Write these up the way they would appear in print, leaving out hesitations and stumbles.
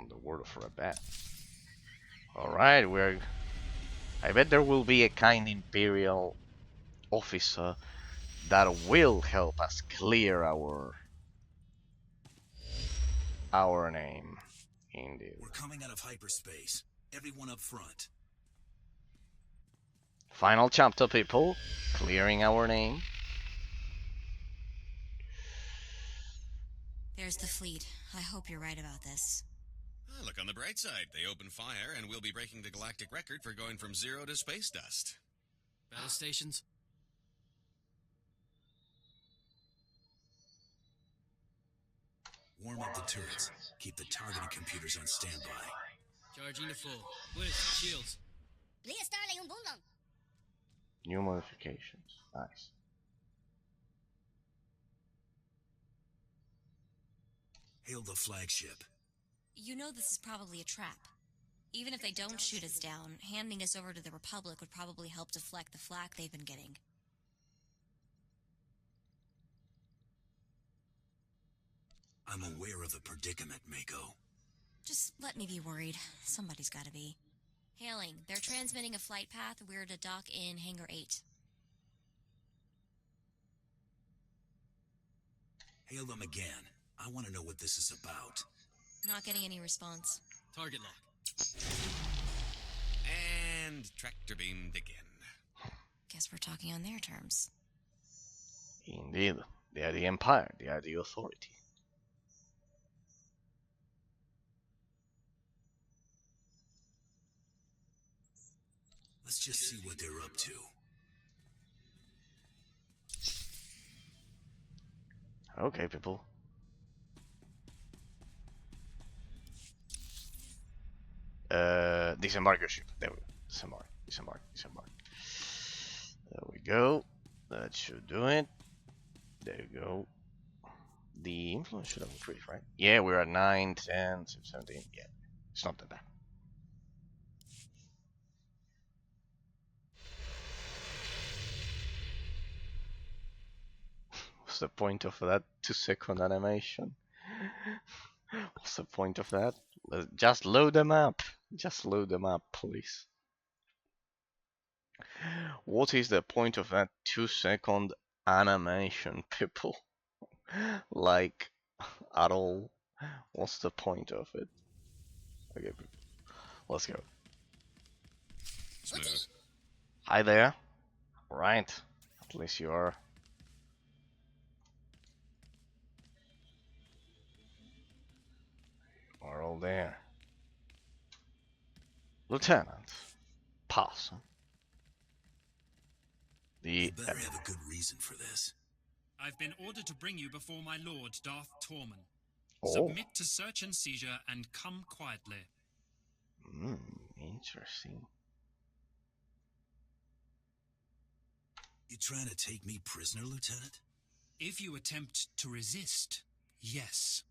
on the word for a bat. Alright, I bet there will be a kind Imperial officer that will help us clear our name. Indeed. We're coming out of hyperspace. Everyone up front. Final chapter, people. Clearing our name. There's the fleet. I hope you're right about this. Look on the bright side. They opened fire, and we'll be breaking the galactic record for going from 0 to space dust. Battle stations? Warm up the turrets. Keep the targeting computers on standby. Charging to full. Blitz, shields. New modifications. Nice. Hail the flagship. You know this is probably a trap. Even if they don't shoot us down, handing us over to the Republic would probably help deflect the flak they've been getting. I'm aware of the predicament, Mako. Just let me be worried. Somebody's gotta be. Hailing. They're transmitting a flight path. We're to dock in Hangar 8. Hail them again. I want to know what this is about. Not getting any response. Target lock. And tractor beamed again. Guess we're talking on their terms. Indeed. They are the Empire. They are the authority. Let's just see what they're up to. Okay, people. Disembark your ship. There we go. Disembark. There we go. That should do it. There you go. The influence should have increased, right? Yeah, we're at 9, 10, 17. Yeah, it's not that bad. What's the point of that 2-second animation? What's the point of that? Just load them up. Just load them up, please. What is the point of that 2-second animation, people? Like, at all? What's the point of it? Okay, let's go. Smooth. Hi there. Right. At least you are. Are all there. Lieutenant. Pass. You better have a good reason for this. I've been ordered to bring you before my lord, Darth Torman. Oh. Submit to search and seizure and come quietly. Interesting. You trying to take me prisoner, Lieutenant? If you attempt to resist, yes.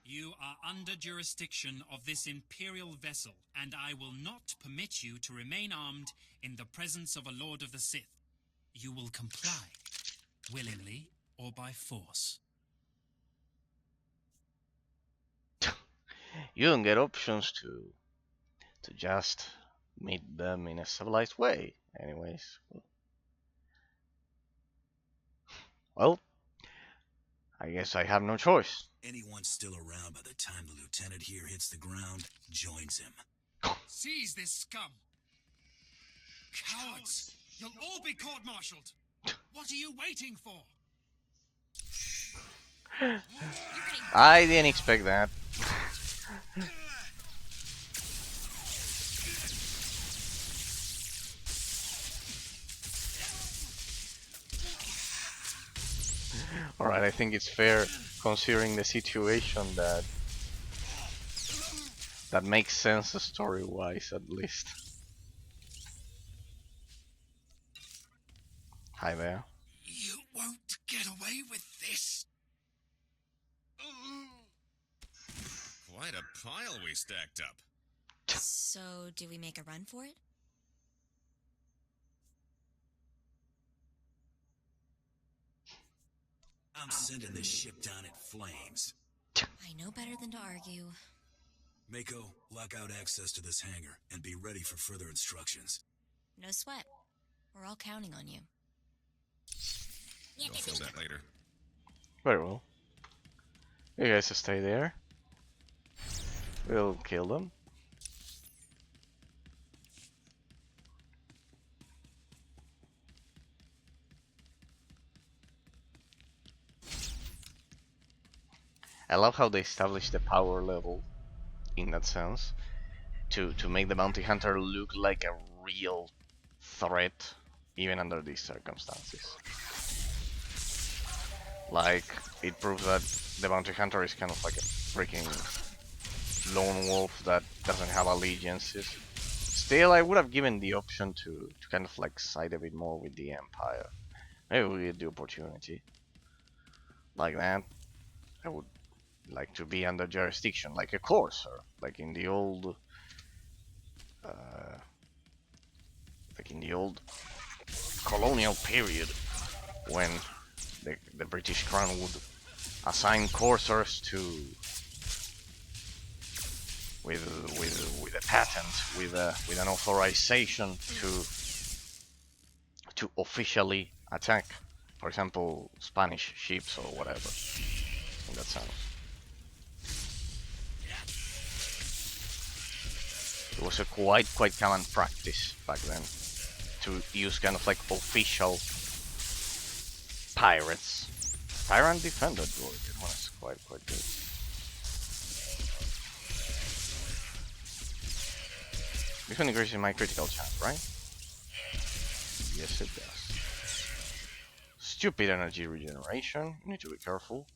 You are under jurisdiction of this Imperial vessel, and I will not permit you to remain armed in the presence of a Lord of the Sith. You will comply, willingly or by force. You don't get options to just meet them in a civilized way. Anyways. Well, I guess I have no choice. Anyone still around by the time the lieutenant here hits the ground joins him. Seize this scum! Cowards! You'll all be court-martialed! What are you waiting for? I didn't expect that. Alright, I think it's fair considering the situation that makes sense story-wise at least. Hi there. You won't get away with this! Quite a pile we stacked up. So, do we make a run for it? I'm sending this ship down in flames. I know better than to argue. Mako, lock out access to this hangar and be ready for further instructions. No sweat. We're all counting on you. You'll feel that later. Very well. You guys stay there. We'll kill them. I love how they established the power level in that sense to make the bounty hunter look like a real threat even under these circumstances. Like, it proves that the bounty hunter is kind of like a freaking lone wolf that doesn't have allegiances. Still, I would have given the option to kind of like side a bit more with the Empire. Maybe we get the opportunity. Like that. I would like to be under jurisdiction, like a courser, like in the old colonial period, when the British Crown would assign coursers to with a patent, with an authorization to officially attack, for example, Spanish ships or whatever. In that sense, it was a quite common practice back then to use kind of like official pirates. Tyrant defender droid, it was quite good. This one increases my critical chance, right? Yes, it does. Stupid energy regeneration. You need to be careful.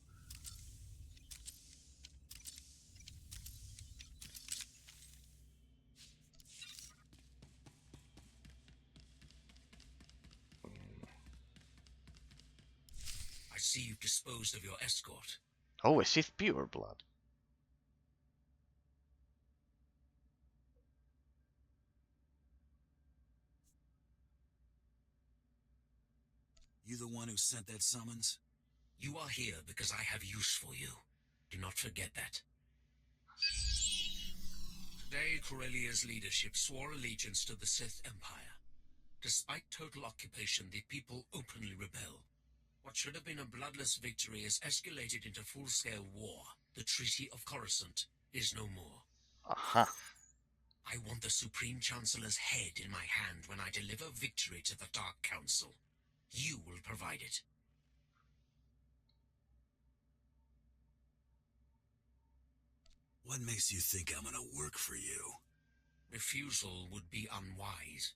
I see you've disposed of your escort. Oh, a Sith pure blood. You the one who sent that summons? You are here because I have use for you. Do not forget that. Today, Corellia's leadership swore allegiance to the Sith Empire. Despite total occupation, the people openly rebel. What should have been a bloodless victory has escalated into full-scale war. The Treaty of Coruscant is no more. Aha. I want the Supreme Chancellor's head in my hand when I deliver victory to the Dark Council. You will provide it. What makes you think I'm gonna work for you? Refusal would be unwise.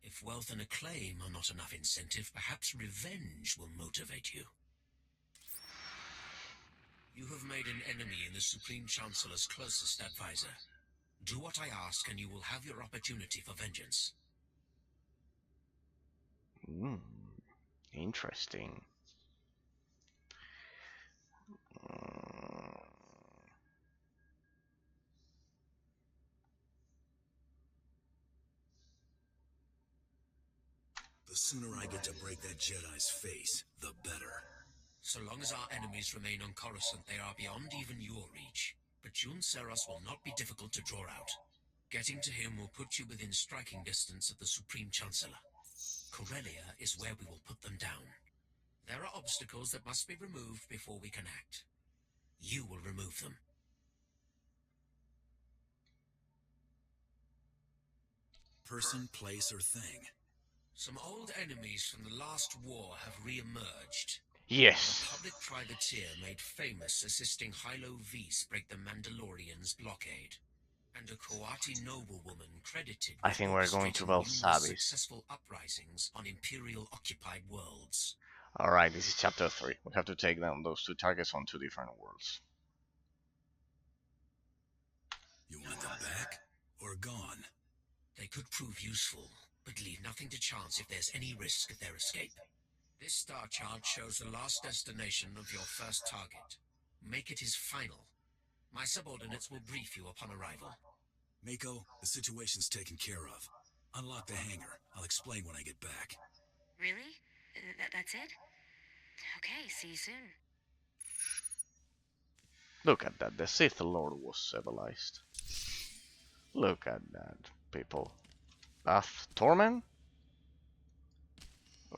If wealth and acclaim are not enough incentive, perhaps revenge will motivate you. You have made an enemy in the Supreme Chancellor's closest advisor. Do what I ask and you will have your opportunity for vengeance. Interesting. The sooner I get to break that Jedi's face, the better. So long as our enemies remain on Coruscant, they are beyond even your reach. But Jun Seros will not be difficult to draw out. Getting to him will put you within striking distance of the Supreme Chancellor. Corellia is where we will put them down. There are obstacles that must be removed before we can act. You will remove them. Person, place, or thing? Some old enemies from the last war have re-emerged. Yes. A public privateer made famous assisting Hylo Vs break the Mandalorians' blockade. And a Coati noblewoman credited I with think we're going to orchestrating numerous Belsavis. successful uprisings on Imperial-occupied worlds. Alright, this is chapter 3. We have to take down those two targets on 2 different worlds. You want them back? Or gone? They could prove useful, but leave nothing to chance if there's any risk of their escape. This star chart shows the last destination of your first target. Make it his final. My subordinates will brief you upon arrival. Mako, the situation's taken care of. Unlock the hangar. I'll explain when I get back. Really? That's it? Okay, see you soon. Look at that, the Sith Lord was civilized. Look at that, people. Bath Torment?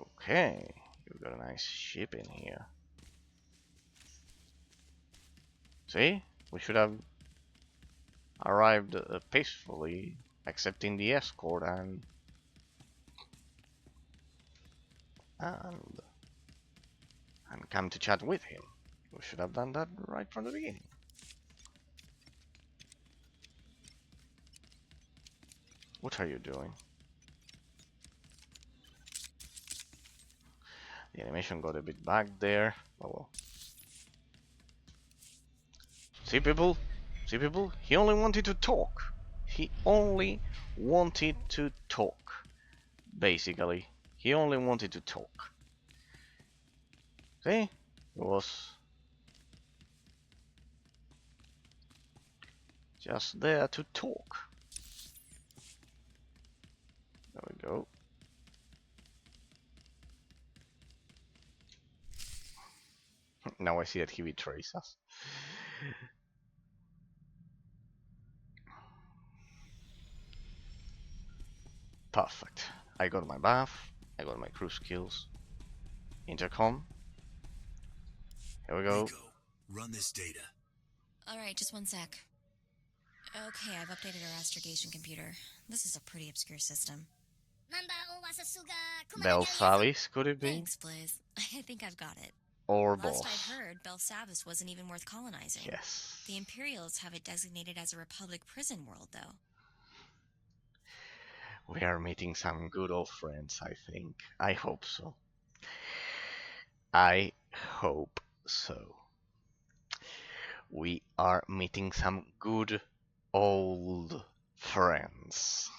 Okay, you got a nice ship in here. See? We should have arrived peacefully, accepting the escort and come to chat with him. We should have done that right from the beginning. What are you doing? The animation got a bit back there. Oh well. See people? See people? He only wanted to talk. He only wanted to talk. Basically. He only wanted to talk. See? It was just there to talk. There we go. Now I see that he betrays us. Perfect. I got my bath. I got my crew skills. Intercom. Here we go. Rico, run this data. Alright, just one sec. Okay, I've updated our astrogation computer. This is a pretty obscure system. Belsavis, could it be? Thanks, Blaze. I think I've got it. Or Last boss? I'd heard, Belsavis wasn't even worth colonizing. Yes. The Imperials have it designated as a Republic prison world, though. We are meeting some good old friends, I think. I hope so. I hope so. We are meeting some good old friends.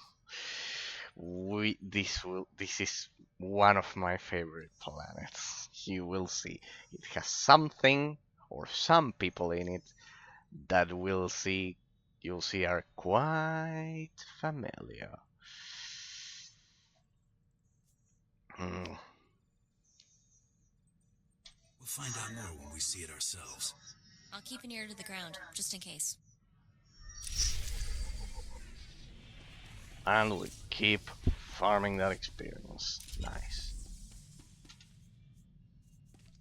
This is one of my favorite planets. You will see. It has something or some people in it that you'll see are quite familiar. We'll find out more when we see it ourselves. I'll keep an ear to the ground, just in case. And we keep farming that experience. Nice.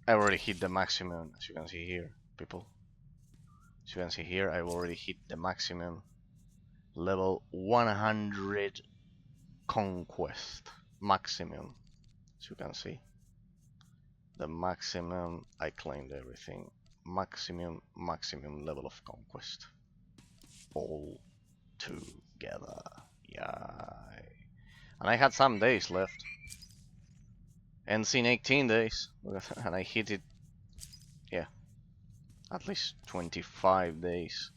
I already hit the maximum, as you can see here, people. As you can see here, I've already hit the maximum level 100 conquest. Maximum, as you can see. The maximum, I claimed everything. Maximum level of conquest. All together. Yay. And I had some days left. Ends in 18 days. And I hit it, yeah, at least 25 days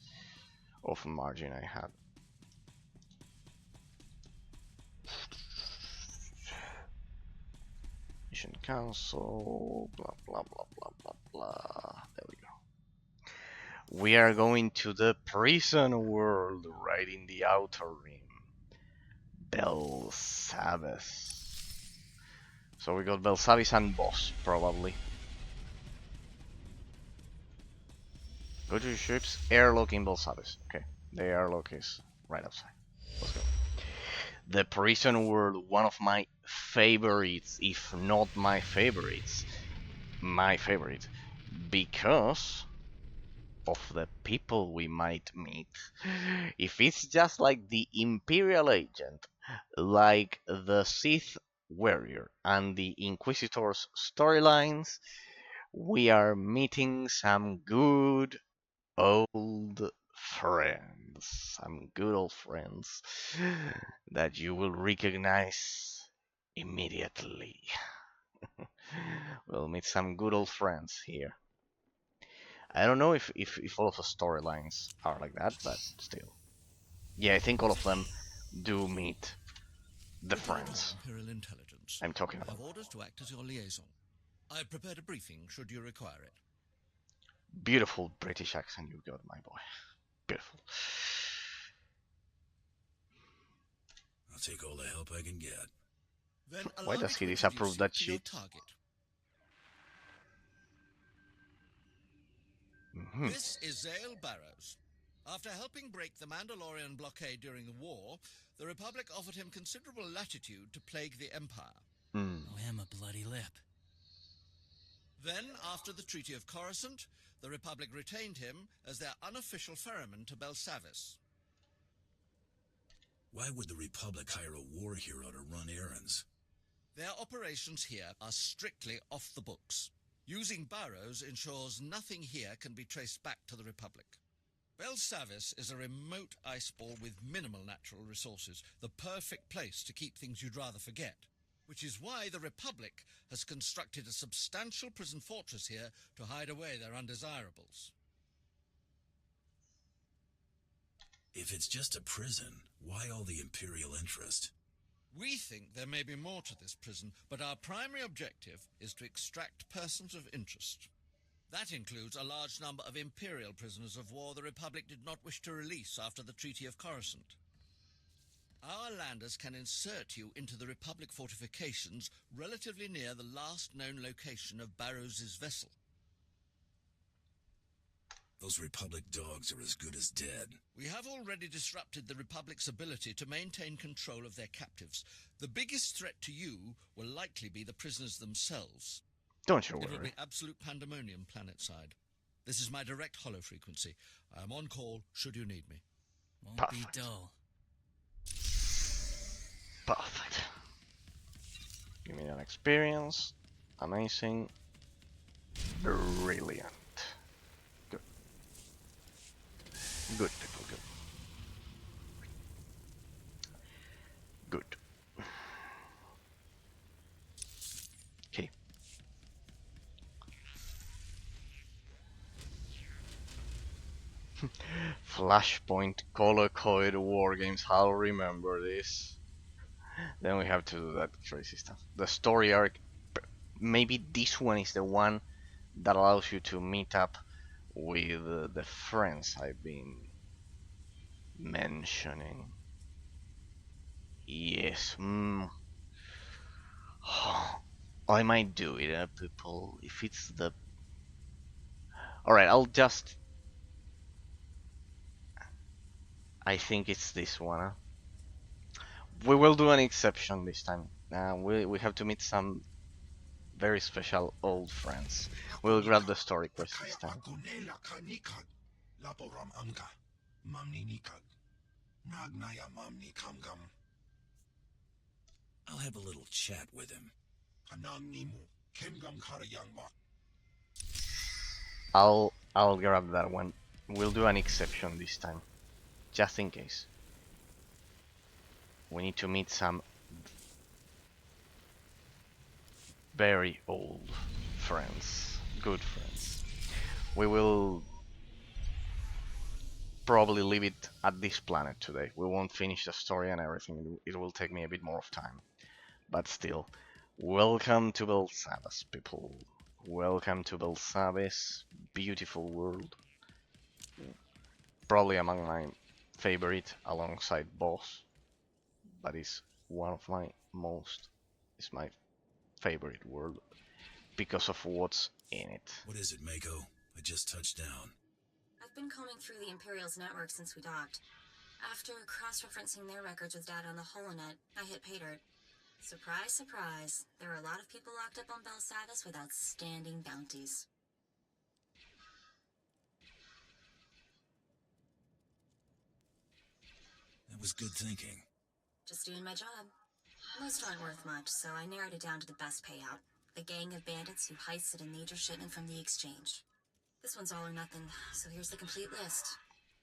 of margin I had. Mission cancel, blah blah blah blah blah blah. There we go. We are going to the prison world, right in the outer rim. Belsavis. So we got Belsavis and boss, probably. Go to your ships, airlock in Belsavis. Okay, the airlock is right outside. Let's go. The prison world, one of my favorites, if not my favorites. My favorite. Because of the people we might meet. If it's just like the Imperial agent, like the Sith warrior and the Inquisitor's storylines, we are meeting some good old friends. Some good old friends that you will recognize immediately. We'll meet some good old friends here. I don't know if all of the storylines are like that, but still. Yeah, I think all of them do meet the friends Imperial Intelligence. I'm talking I about. have orders to act as your liaison. I've prepared a briefing should you require it. Beautiful British accent you got, my boy. Beautiful. I'll take all the help I can get. Then Why allow does me he to disapprove introduce that you to your shit? target. This is Zale Barrows. After helping break the Mandalorian blockade during the war, the Republic offered him considerable latitude to plague the Empire. Oh, him a bloody lip. Then, after the Treaty of Coruscant, the Republic retained him as their unofficial ferryman to Belsavis. Why would the Republic hire a war hero to run errands? Their operations here are strictly off the books. Using Barrows ensures nothing here can be traced back to the Republic. Belsavis is a remote ice ball with minimal natural resources, the perfect place to keep things you'd rather forget, which is why the Republic has constructed a substantial prison fortress here to hide away their undesirables. If it's just a prison, why all the Imperial interest? We think there may be more to this prison, but our primary objective is to extract persons of interest. That includes a large number of Imperial prisoners of war the Republic did not wish to release after the Treaty of Coruscant. Our landers can insert you into the Republic fortifications relatively near the last known location of Barrows's vessel. Those Republic dogs are as good as dead. We have already disrupted the Republic's ability to maintain control of their captives. The biggest threat to you will likely be the prisoners themselves. Don't you It will worry. be absolute pandemonium planetside. This is my direct hollow frequency. I am on call should you need me. Won't Perfect. be dull. Perfect. Give me an experience. Amazing. Brilliant. Good. Good, people, good. Good. Okay. Flashpoint color-coded war games. I'll remember this. Then we have to do that crazy stuff. The story arc. Maybe this one is the one that allows you to meet up with the friends I've been mentioning. Yes. I might do it, people. If it's the. Alright, I'll just. I think it's this one. Huh? We will do an exception this time. We have to meet some very special old friends. We'll grab the story quest this time. I'll have a little chat with him. I'll grab that one. We'll do an exception this time, just in case. We need to meet some very old friends, good friends. We will probably leave it at this planet today. We won't finish the story and everything. It will take me a bit more of time. But still, welcome to Belsavis, people. Welcome to Belsavis. Beautiful world. Probably among my favorite alongside Boss. But it's one of my most. It's my favorite world because of what's in it. What is it, Mako? I just touched down. I've been combing through the Imperial's network since we docked. After cross-referencing their records with data on the holonet, I hit pay dirt. Surprise, surprise. There are a lot of people locked up on Belsavis with outstanding bounties. That was good thinking. Just doing my job. Most aren't worth much, so I narrowed it down to the best payout. The gang of bandits who heisted a major shipment from the exchange. This one's all or nothing, so here's the complete list.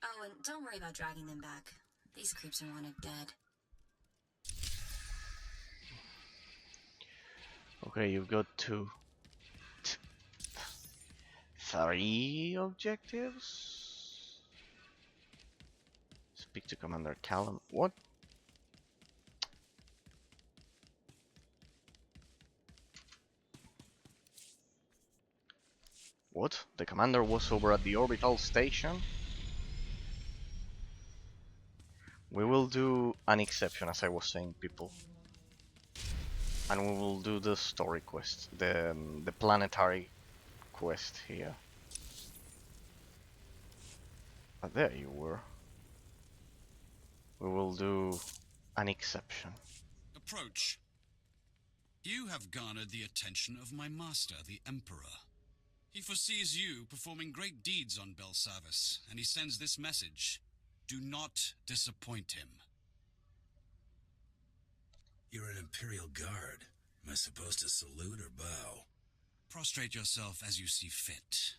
Oh, and don't worry about dragging them back. These creeps are wanted dead. Okay, you've got three objectives. Speak to Commander Callum. What? What? The commander was over at the orbital station? We will do an exception, as I was saying, people. And we will do the story quest, the planetary quest here. Ah, there you were. We will do an exception. Approach. You have garnered the attention of my master, the Emperor. He foresees you performing great deeds on Belsavis, and he sends this message. Do not disappoint him. You're an Imperial Guard. Am I supposed to salute or bow? Prostrate yourself as you see fit.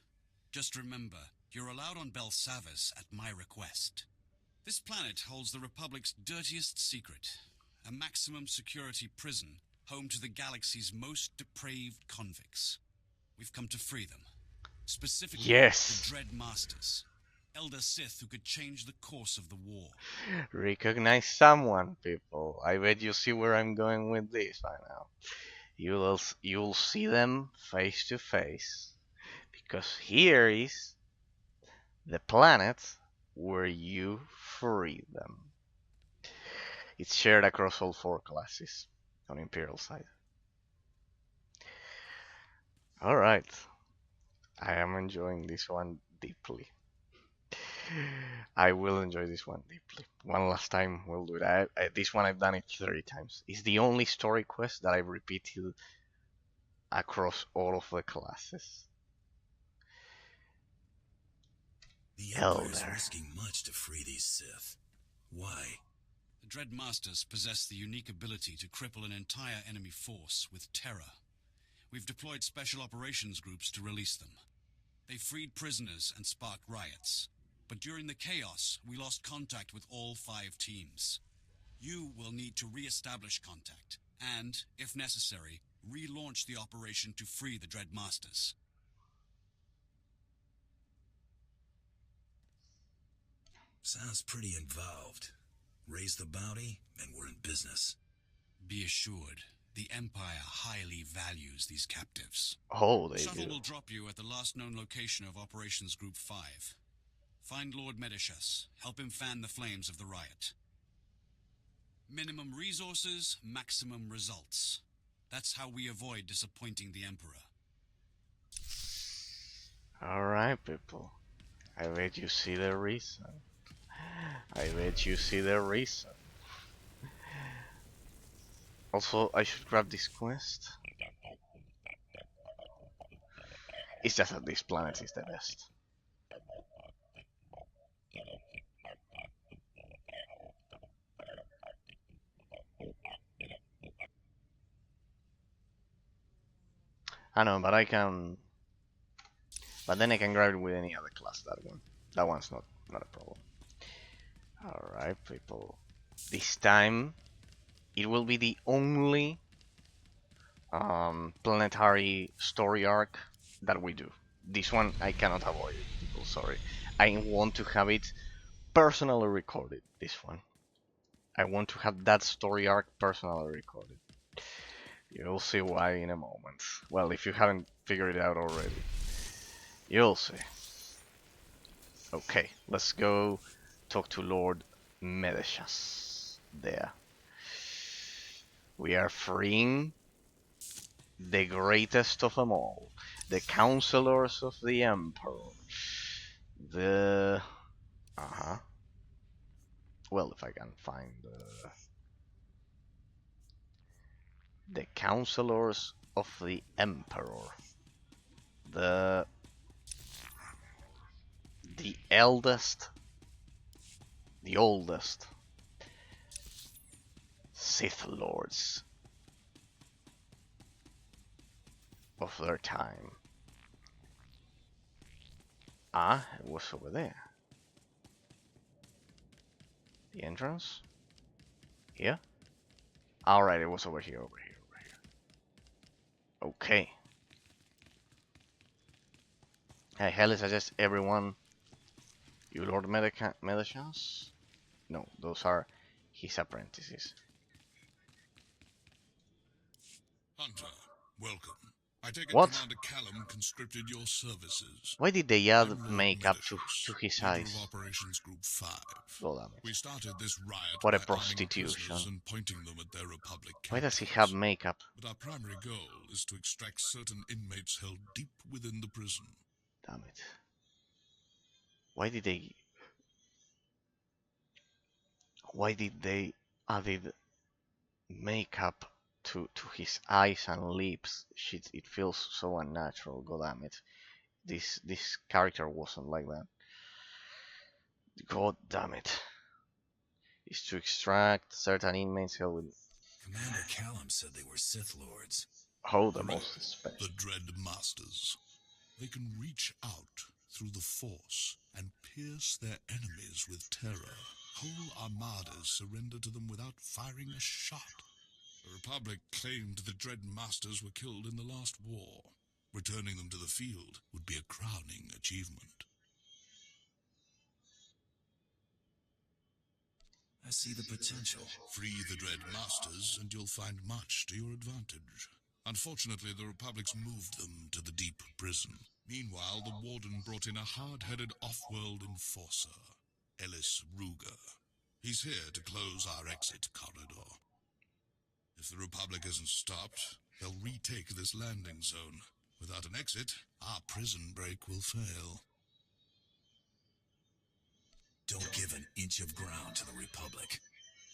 Just remember, you're allowed on Belsavis at my request. This planet holds the Republic's dirtiest secret, a maximum security prison home to the galaxy's most depraved convicts. We've come to free them. Specifically, Yes. the Dread Masters, Elder Sith who could change the course of the war. Recognize someone, people. I bet you see where I'm going with this by now. You'll see them face to face, because here is the planet where you free them. It's shared across all 4 classes on Imperial side. Alright. I am enjoying this one deeply. I will enjoy this one deeply. One last time we'll do it. This one I've done it 30 times. It's the only story quest that I've repeated across all of the classes. The Empire is Elder. risking much to free these Sith. Why? The Dread Masters possess the unique ability to cripple an entire enemy force with terror. We've deployed special operations groups to release them. They freed prisoners and sparked riots. But during the chaos, we lost contact with all 5 teams. You will need to re-establish contact, and, if necessary, relaunch the operation to free the Dread Masters. Sounds pretty involved. Raise the bounty, and we're in business. Be assured, the Empire highly values these captives. Oh, they Shuttle do. will drop you at the last known location of Operations Group 5. Find Lord Medishas. Help him fan the flames of the riot. Minimum resources, maximum results. That's how we avoid disappointing the Emperor. Alright, people. I bet you see the reason. I bet you see the reason. Also, I should grab this quest. It's just that this planet is the best. I know, but I can... But then I can grab it with any other class, that one. That one's not a problem. Alright, people. This time, it will be the only planetary story arc that we do. This one I cannot avoid it, people, sorry. I want to have it personally recorded, this one. I want to have that story arc personally recorded. You'll see why in a moment. Well, if you haven't figured it out already. You'll see. Okay, let's go talk to Lord Medishas. There. We are freeing the greatest of them all. The counselors of the Emperor. The... Well, if I can find the counselors of the Emperor. The eldest, the oldest Sith Lords of their time. Ah, it was over there. The entrance? Here? Alright, it was over here. Okay. I highly suggest everyone... You Lord Medishas? No, those are his apprentices. Hunter, welcome. I take it What? Commander Callum conscripted your services. Why did they I'm add Lord makeup Medishas, to his leader eyes? of Operations Group 5. Oh, damn it. We started this riot What a by arming prostitution. prisoners and pointing them at their Republic Why does he captors. have makeup? But our primary goal is to extract certain inmates held deep within the prison. Damn it. Why did they... Why did they added makeup to his eyes and lips? Shit, it feels so unnatural. God damn it. This character wasn't like that. God damn it. Is to extract certain inmates held with Commander Callum said they were Sith Lords. oh the most special. The Dread Masters. They can reach out through the Force and pierce their enemies with terror. Whole armadas surrender to them without firing a shot. The Republic claimed the Dread Masters were killed in the last war. Returning them to the field would be a crowning achievement. I see the potential. Free the Dread Masters, and you'll find much to your advantage. Unfortunately, the Republic's moved them to the deep prison. Meanwhile, the Warden brought in a hard-headed off-world enforcer, Ellis Ruger. He's here to close our exit corridor. If the Republic isn't stopped, they'll retake this landing zone. Without an exit, our prison break will fail. Don't give an inch of ground to the Republic.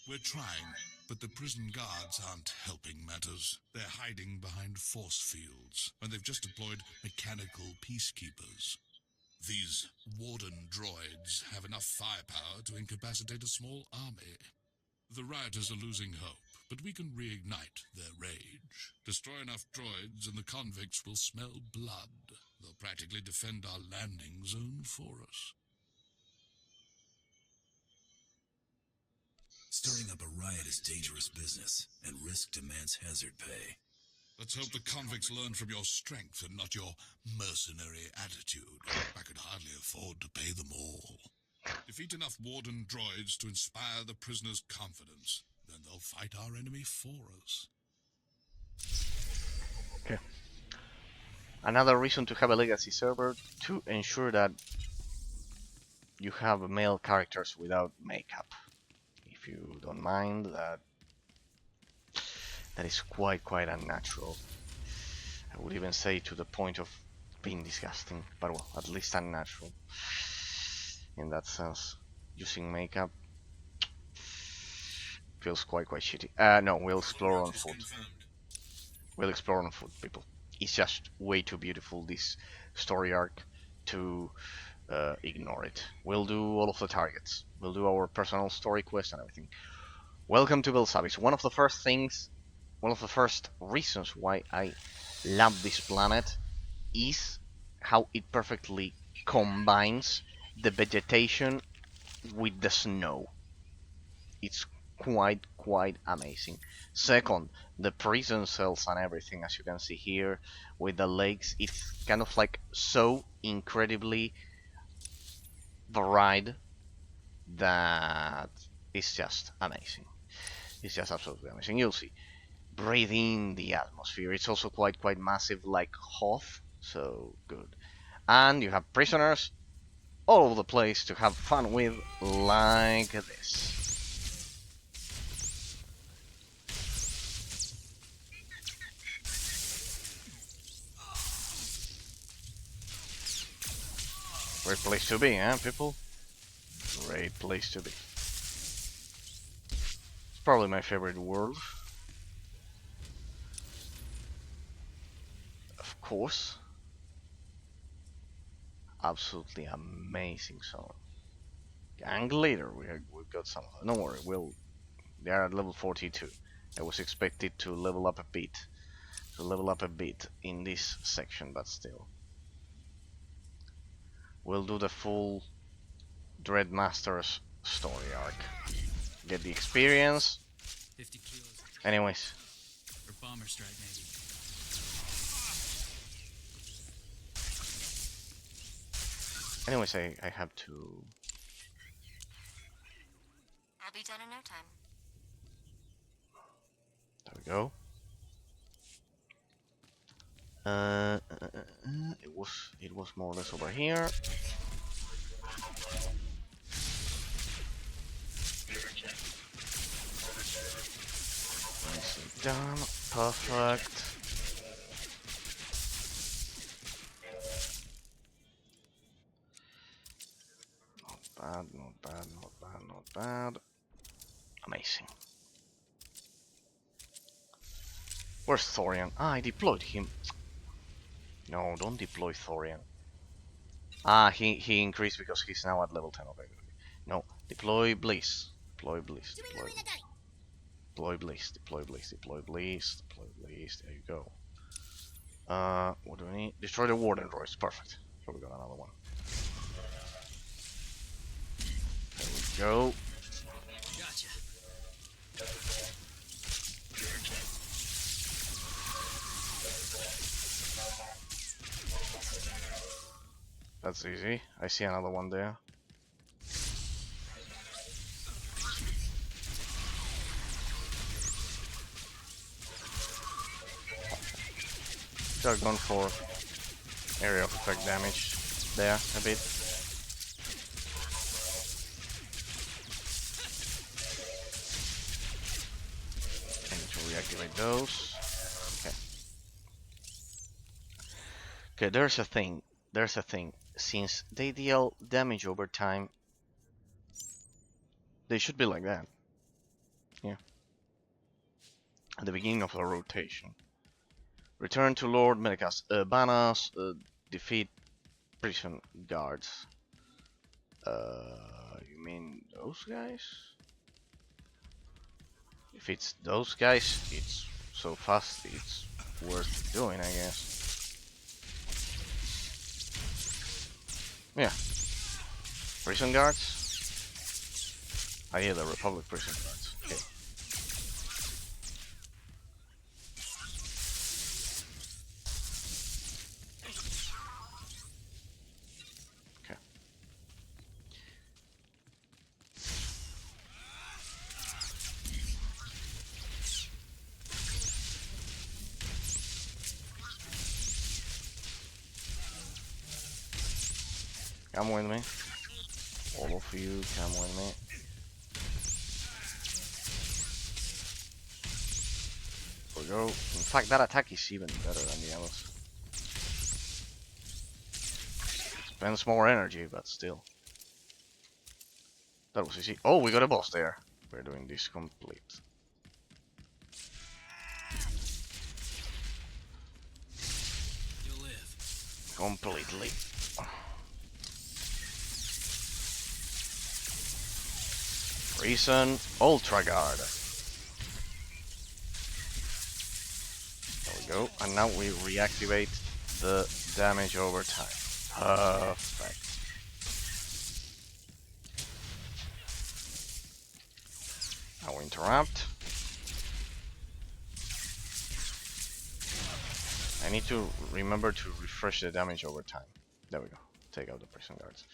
We're trying, but the prison guards aren't helping matters. They're hiding behind force fields, and they've just deployed mechanical peacekeepers. These warden droids have enough firepower to incapacitate a small army. The rioters are losing hope, but we can reignite their rage. Destroy enough droids and the convicts will smell blood. They'll practically defend our landing zone for us. Stirring up a riot is dangerous business, and risk demands hazard pay. Let's hope the convicts learn from your strength and not your mercenary attitude. I could hardly afford to pay them all. Defeat enough warden droids to inspire the prisoners' confidence. Then they'll fight our enemy for us. Okay. Another reason to have a legacy server, to ensure that you have male characters without makeup. If you don't mind, that is quite unnatural. I would even say to the point of being disgusting, but well, at least unnatural. In that sense, using makeup feels quite shitty. No, we'll explore on foot. We'll explore on foot, people. It's just way too beautiful, this story arc, to ignore it. We'll do all of the targets. We'll do our personal story quest and everything. Welcome to Belsavis. One of the first reasons why I love this planet is how it perfectly combines the vegetation with the snow. It's quite amazing. Second, the prison cells and everything, as you can see here with the lakes, it's kind of like so incredibly varied that it's just amazing. It's just absolutely amazing. You'll see. Breathe in the atmosphere. It's also quite massive, like Hoth, so good. And you have prisoners all over the place to have fun with, like this. Great place to be, huh, people? Great place to be. It's probably my favorite world. Of course. Absolutely amazing zone. And later we've got some. Don't worry, they are at level 42. I was expected to level up a bit in this section, but still. We'll do the full Dread Masters story arc. Get the experience. 50 kilos. Anyways. Or bomber strike, maybe. Anyways, I have to. I'll be done in no time. There we go. It was more or less over here. Nicely done. Perfect. Not bad. Amazing. Where's Thorian? Ah, I deployed him. No, don't deploy Thorian. Ah, he increased because he's now at level 10. Okay, okay. No, deploy Bliss. Deploy Bliss. Deploy Bliss. Deploy Bliss. Deploy Bliss. Deploy Bliss. Deploy Bliss. There you go. What do we need? Destroy the Warden droids. Perfect. So we got another one. There we go. Gotcha. That's easy. I see another one there. Should have gone for area of effect damage there a bit. I need to reactivate those. Okay. Okay, there's a thing. There's a thing. Since they deal damage over time, they should be like that. Yeah. At the beginning of the rotation. Return to Lord Medicas. Banners, defeat prison guards. You mean those guys? If it's those guys, it's so fast, it's worth doing, I guess. Yeah. Prison guards? I hear the Republic prison guards. Okay. Okay. Come with me. All of you, come with me. There we go. In fact, that attack is even better than the others. Spends more energy, but still. That was easy. Oh, we got a boss there. We're doing this complete. You'll live. Completely. Prison Ultra Guard. There we go. And now we reactivate the damage over time. Perfect. Now interrupt. I need to remember to refresh the damage over time. There we go. Take out the prison guards.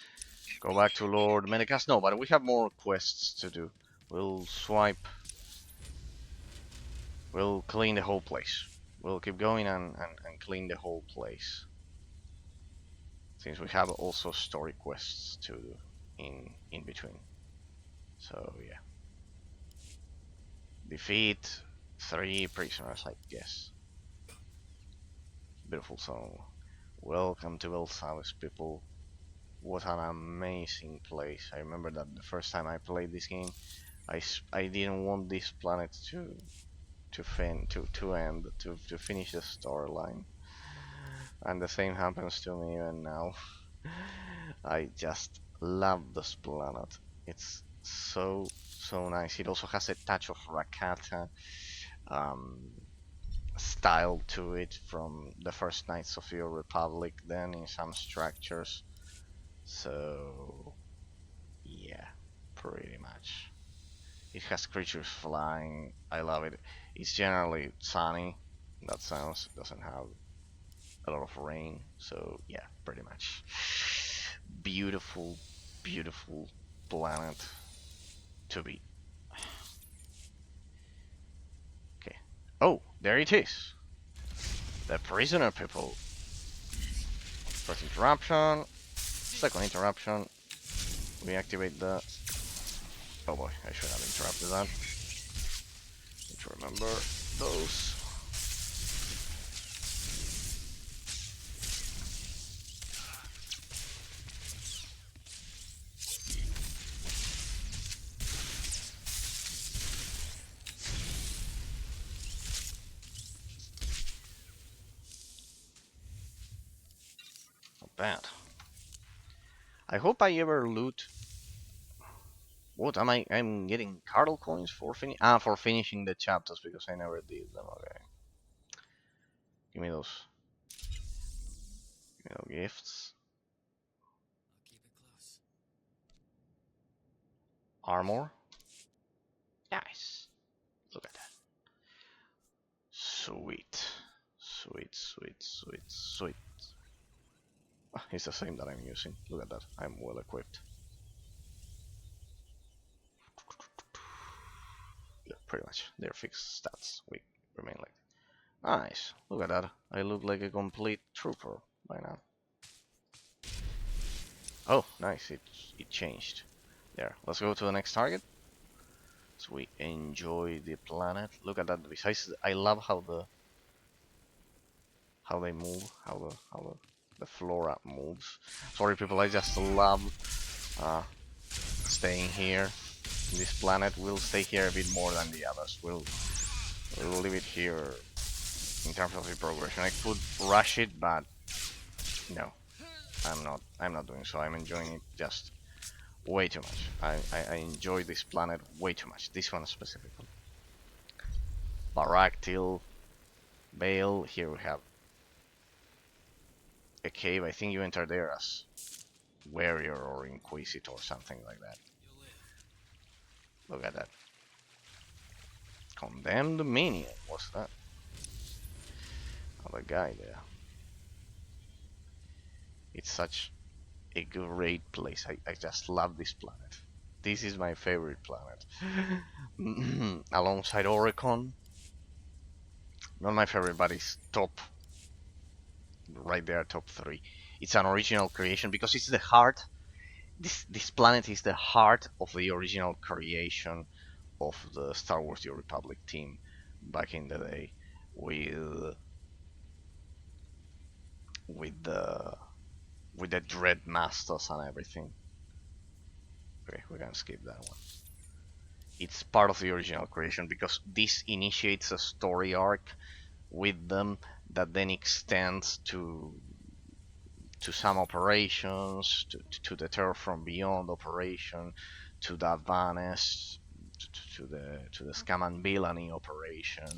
Go back to Lord Medicas. No, but we have more quests to do. We'll swipe. We'll clean the whole place. We'll keep going and clean the whole place. Since we have also story quests to do in between. So yeah. Defeat 3 prisoners, I guess. Beautiful song. Welcome to Belsavis, people. What an amazing place. I remember that the first time I played this game, I didn't want this planet to end, to finish the storyline. And the same happens to me even now. I just love this planet. It's so nice. It also has a touch of Rakata style to it from the first Knights of the Republic, then in some structures. So yeah, pretty much. It has creatures flying. I love it. It's generally sunny. That sounds doesn't have a lot of rain. So yeah, pretty much. Beautiful, beautiful planet to be. Okay. Oh, there it is. The prisoner people. First interruption. Second interruption. We activate the. Oh boy, I should have interrupted that. Need to remember those. bad. I hope I ever loot. What am I? I'm getting cardle coins for for finishing the chapters because I never did them. Okay. Give me those. Give me those gifts. I'll keep it close. Armor. Nice. Look at that. Sweet. Sweet, sweet, sweet, sweet. Ah, it's the same that I'm using. Look at that. I'm well equipped. Yeah, pretty much. They're fixed stats. We remain like nice. Look at that. I look like a complete trooper by now. Oh, nice. It changed. There. Let's go to the next target. So we enjoy the planet. Look at that. Besides, I love how they move, how the flora moves. Sorry, people. I just love staying here. This planet will stay here a bit more than the others. We'll leave it here in terms of the progression. I could rush it, but no, I'm not doing so. I'm enjoying it just way too much. I enjoy this planet way too much. This one specifically. Baractyl, Bale. Here we have a cave. I think you enter there as warrior or inquisitor or something like that. Look at that. Condemned minion. What's that? Another guy there. It's such a great place. I just love this planet. This is my favorite planet. Alongside Oricon. Not my favorite, but it's top. Right there, top 3. It's an original creation because it's the heart. This planet is the heart of the original creation of the Star Wars: The Republic team back in the day, with the Dread Masters and everything. Okay, we can skip that one. It's part of the original creation because this initiates a story arc with them that then extends to some operations, to the Terror from Beyond operation, to the Vanes, to the Scam and Villainy operation,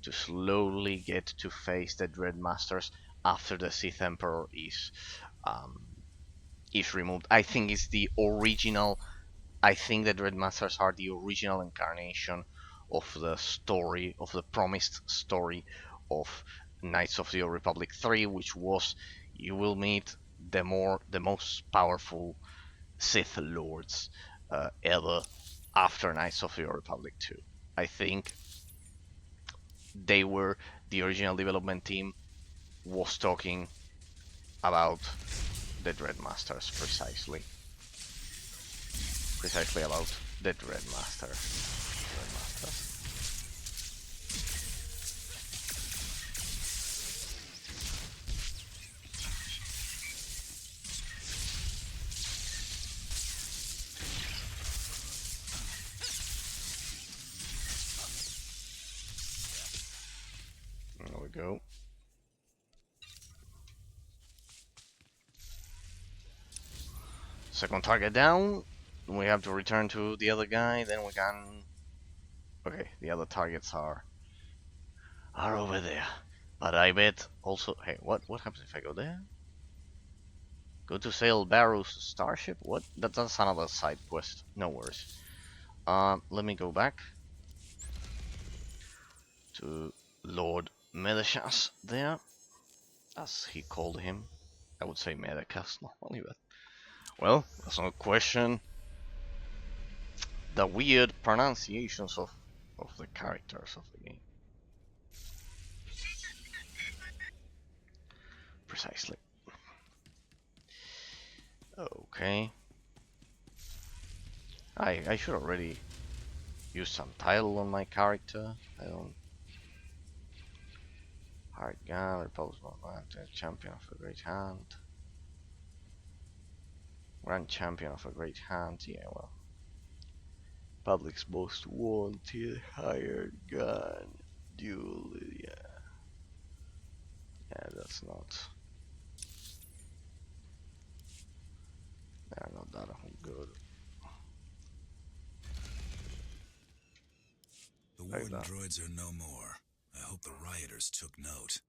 to slowly get to face the Dread Masters after the Sith Emperor is removed. I think it's the original. I think the Dread Masters are the original incarnation of the story, of the promised story of Knights of the Old Republic 3, which was you will meet the most powerful Sith Lords ever after Knights of the Old Republic 2. I think they were the original development team was talking about the Dread Masters precisely about the Dread Masters. There we go. Second target down. We have to return to the other guy, then we can... Okay, the other targets are over there. But I bet also... Hey, what happens if I go there? Go to sail Barrow's starship? What? That's another side quest. No worries. Let me go back to Lord Medechas there, as he called him. I would say Medechas normally, but... Well, that's no question. The weird pronunciations of the characters of the game. Precisely. Okay. I should already use some title on my character. I don't... Hard gun, repose movement, champion of a great hand. Grand champion of a great hand, yeah, well. Public's most wanted, hired gun, duel, yeah. Yeah, that's not... They're not that good. The Like warden that. droids are no more. I hope the rioters took note.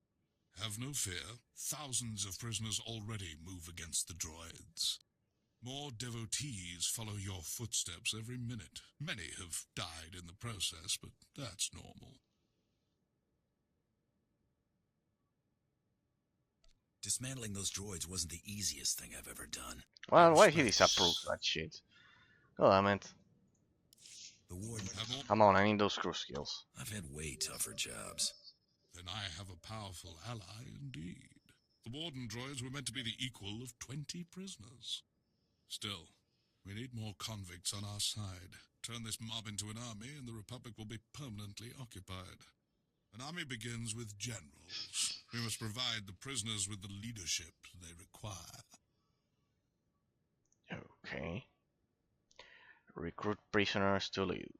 Have no fear. Thousands of prisoners already move against the droids. More devotees follow your footsteps every minute. Many have died in the process, but that's normal. Dismantling those droids wasn't the easiest thing I've ever done. Well, why he Respect. disapproves that shit? Oh, I meant. The warden... Come on, I need those crew skills. I've had way tougher jobs. Then I have a powerful ally indeed. The warden droids were meant to be the equal of 20 prisoners. Still, we need more convicts on our side. Turn this mob into an army and the Republic will be permanently occupied. An army begins with generals. We must provide the prisoners with the leadership they require. Okay. Recruit prisoners to lead.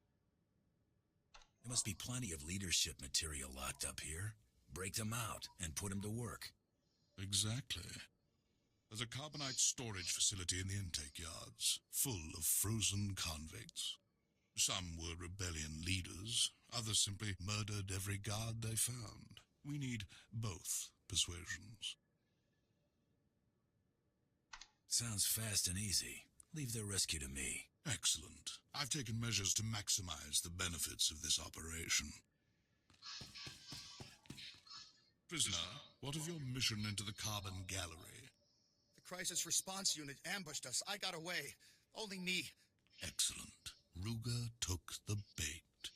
There must be plenty of leadership material locked up here. Break them out and put them to work. Exactly. There's a carbonite storage facility in the intake yards, full of frozen convicts. Some were rebellion leaders, others simply murdered every guard they found. We need both persuasions. Sounds fast and easy. Leave the rescue to me. Excellent. I've taken measures to maximize the benefits of this operation. Prisoner, what of your mission into the carbon gallery? The crisis response unit ambushed us. I got away. Only me. Excellent. Ruger took the bait.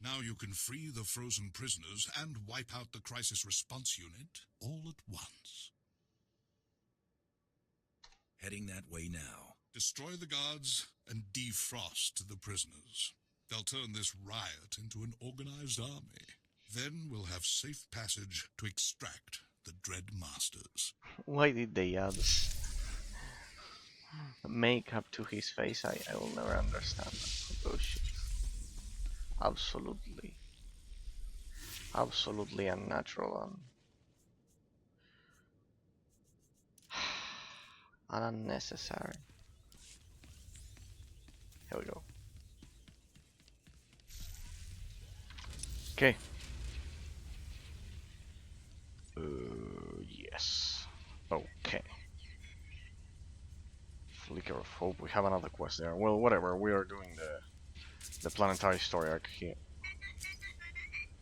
Now you can free the frozen prisoners and wipe out the crisis response unit all at once. Heading that way now. Destroy the guards and defrost the prisoners. They'll turn this riot into an organized army. Then we'll have safe passage to extract the Dread Masters. Why did they add makeup to his face? I will never understand that bullshit. Absolutely unnatural and unnecessary. Here we go. Okay. Yes. Okay. Flicker of Hope. We have another quest there. Well, whatever. We are doing the planetary story arc here.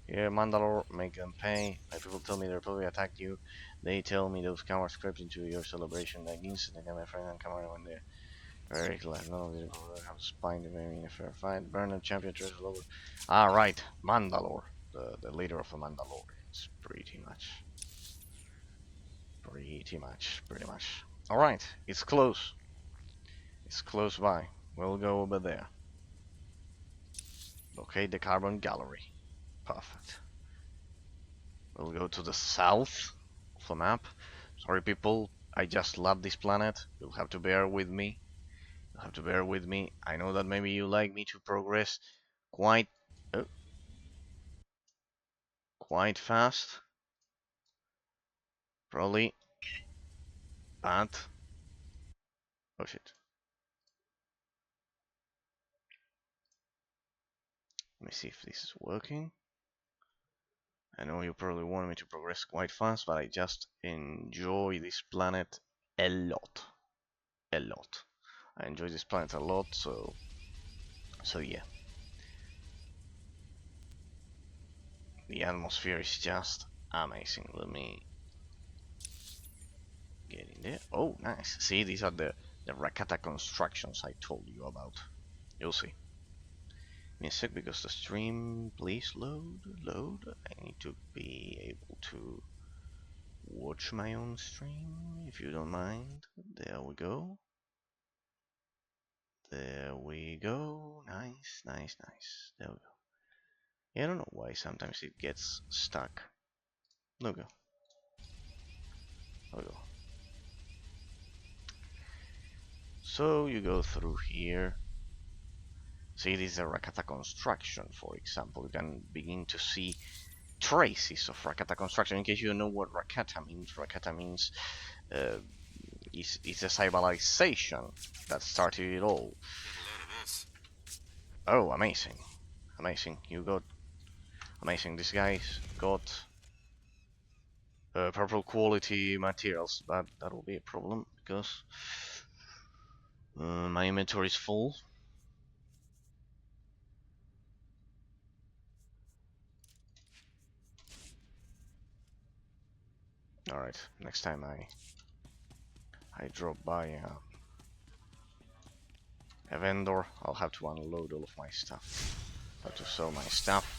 Yeah, Mandalore, make them pay. My people tell me the Republic attacked you. They tell me those cowards crept into your celebration like instant. My friend and camera when they're very glad. None of you have spine in a fair fight. Burn and champion treasure over. Alright, Mandalore. The leader of the Mandalore. It's pretty much. Alright, it's close. It's close by. We'll go over there. Locate the carbon gallery. Perfect. We'll go to the south of the map. Sorry people, I just love this planet. You'll have to bear with me. I know that maybe you like me to progress quite fast. Probably. But oh shit. Let me see if this is working. I know you probably want me to progress quite fast, but I just enjoy this planet a lot. I enjoy this planet a lot, so yeah. The atmosphere is just amazing. Let me get in there. Oh, nice. See, these are the Rakata constructions I told you about. You'll see. Give me a sec because the stream, please load. I need to be able to watch my own stream, if you don't mind. There we go. Nice. There we go. Yeah, I don't know why sometimes it gets stuck. There we go. So you go through here. See, this is a Rakata construction, for example. You can begin to see traces of Rakata construction. In case you don't know what Rakata means It's a civilization that started it all. Oh, amazing. Amazing. You got... Amazing. These guys got... purple quality materials, but that will be a problem, because... my inventory is full. Alright, next time I drop by a vendor, I'll have to unload all of my stuff. Have to sell my stuff.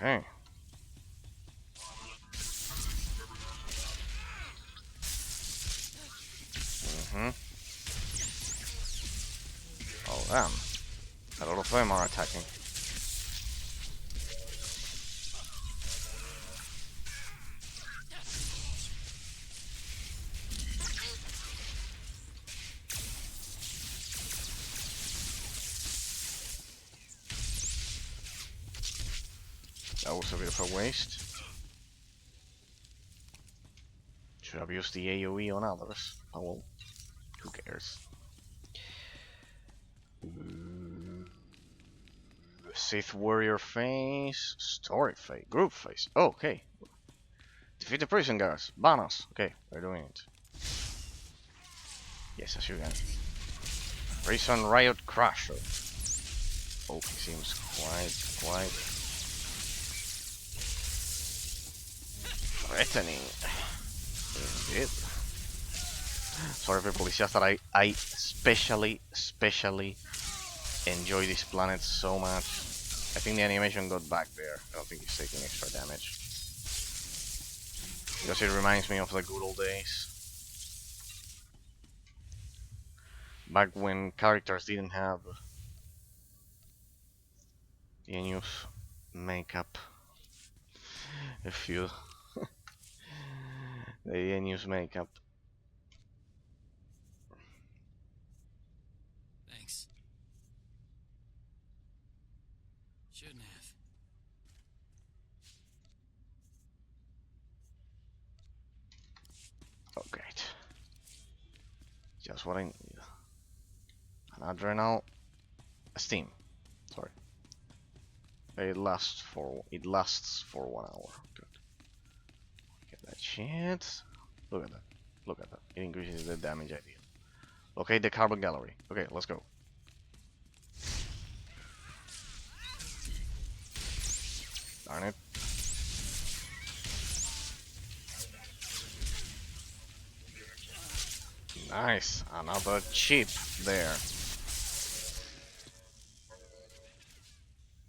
Okay. Oh damn. A lot of them are attacking. That was a bit of a waste. Should have used the AoE on others. Oh well, who cares? Sith warrior phase, story phase, group phase. Oh, okay. Defeat the prison guards. Bonus. Okay, we're doing it. Yes, as you can. Prison riot crusher. Okay, seems quite threatening. Indeed. Sorry people, it's just that I especially enjoy this planet so much. I think the animation got back there. I don't think it's taking extra damage. Because it reminds me of the good old days. Back when characters didn't have the Enus makeup. If you... the Enus makeup. Thanks. Shouldn't have. Oh great. Just what I need. An adrenal, steam. Sorry. It lasts for 1 hour. Good. Get that shit. Look at that. Look at that. It increases the damage idea. Okay, the carbon gallery. Okay, let's go. Darn it. Nice, another chip there.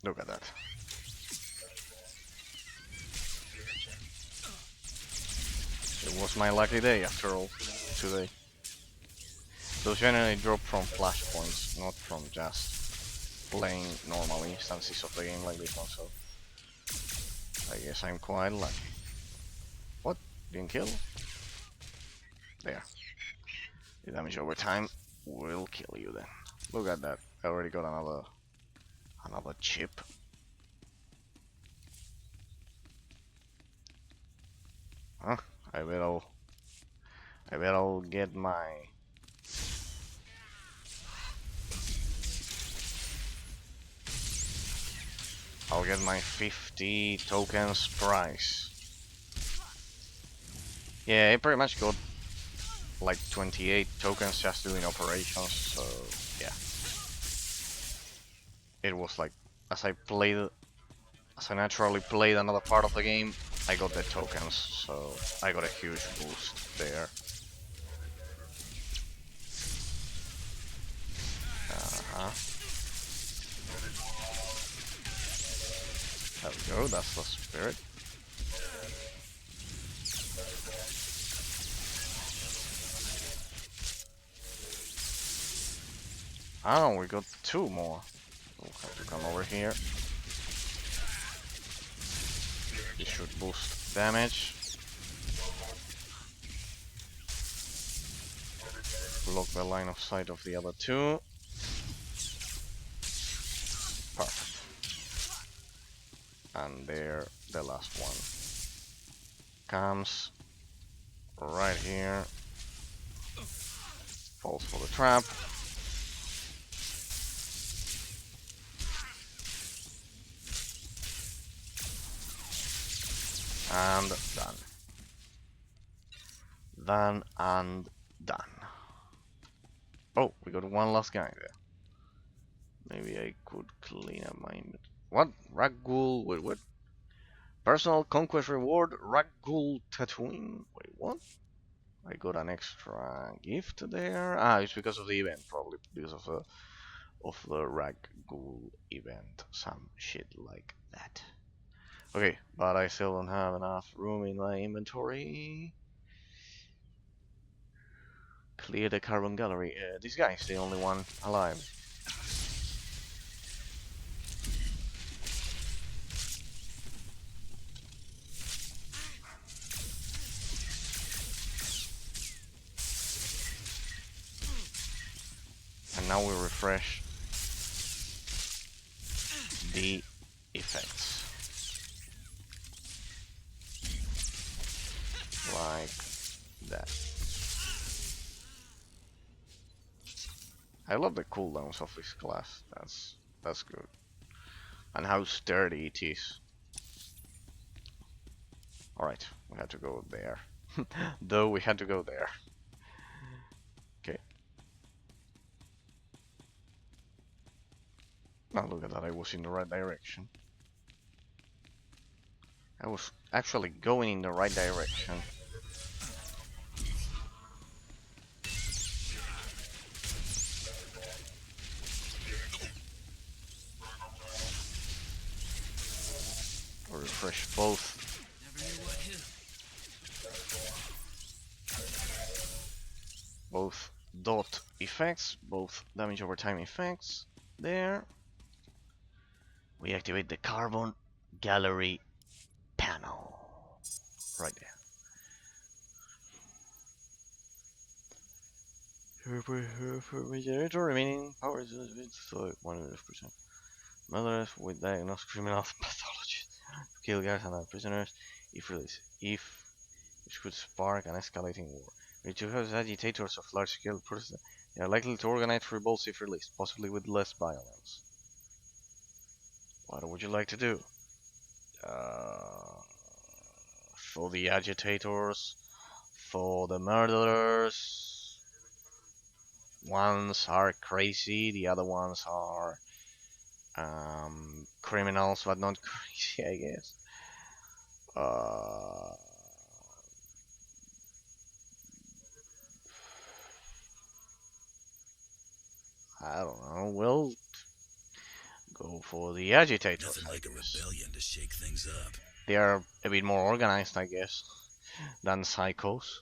Look at that. It was my lucky day after all, today. Those generally drop from flashpoints, not from just playing normal instances of the game like this one, so I guess I'm quite lucky. What? Didn't kill? There. The damage over time will kill you then. Look at that. I already got another chip. Huh? I bet I'll get my I'll get my 50 tokens price. Yeah, it pretty much got like 28 tokens just doing operations, so yeah. It was like, as I naturally played another part of the game, I got the tokens, so I got a huge boost there. There we go, that's the spirit. Oh, we got 2 more. We'll have to come over here. This should boost damage. block the line of sight of the other two. Perfect. And there, the last one comes right here. Falls for the trap. And done. Done and done. Oh, we got one last guy there. Maybe I could clean up my inventory. What? Ragul? Wait, what? Personal conquest reward? Ragul tattooing? Wait, what? I got an extra gift there. Ah, it's because of the event, probably because of the Ragul event, some shit like that. Okay, but I still don't have enough room in my inventory. Clear the carbon gallery. This guy is the only one alive. And now we refresh the effects. Like that. I love the cooldowns of this class. That's good. And how sturdy it is. Alright, we had to go there. Though we had to go there. Okay. Now look at that, I was in the right direction. I was actually going in the right direction. Refresh both. Both dot effects, both damage over time effects. There. We activate the carbon gallery panel. Right there. Generator remaining power is 100%. Murderers with diagnosed criminal pathology. Kill guards and prisoners if released. Which could spark an escalating war. Reduce agitators of large scale protests. They are likely to organize revolts if released, possibly with less violence. What would you like to do? For the agitators, for the murderers. Ones are crazy, the other ones are criminals, but not crazy, I guess. I don't know. We'll go for the agitators. Nothing like a rebellion to shake things up. They are a bit more organized, I guess, than psychos.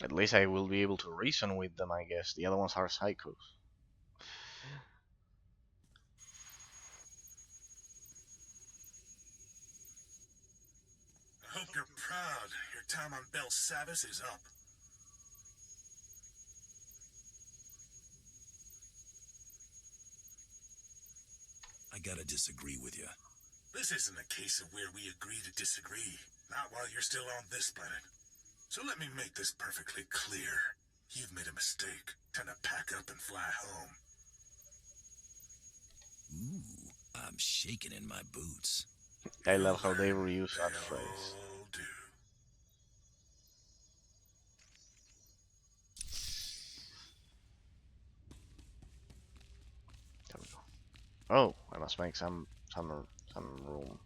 At least I will be able to reason with them, I guess. The other ones are psychos. I hope you're proud. Your time on Belsavis is up. I gotta disagree with you. This isn't a case of where we agree to disagree. Not while you're still on this planet. So let me make this perfectly clear. You've made a mistake. Time to pack up and fly home. Ooh, I'm shaking in my boots. I love how they reuse that phrase. All do. There we go. Oh, I must make some room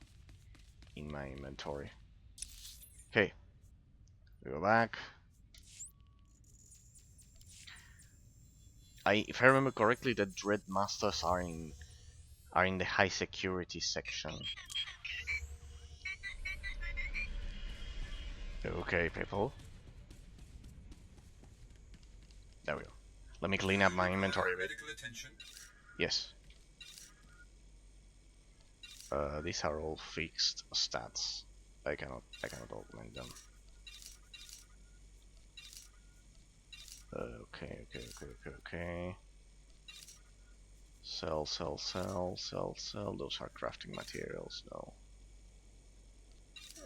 in my inventory. Okay, we go back. If I remember correctly, the Dread Masters are in the high security section. Okay, people. There we go. Let me clean up my inventory a bit. Yes. These are all fixed stats. I cannot augment them. Okay. Sell. Those are crafting materials. No.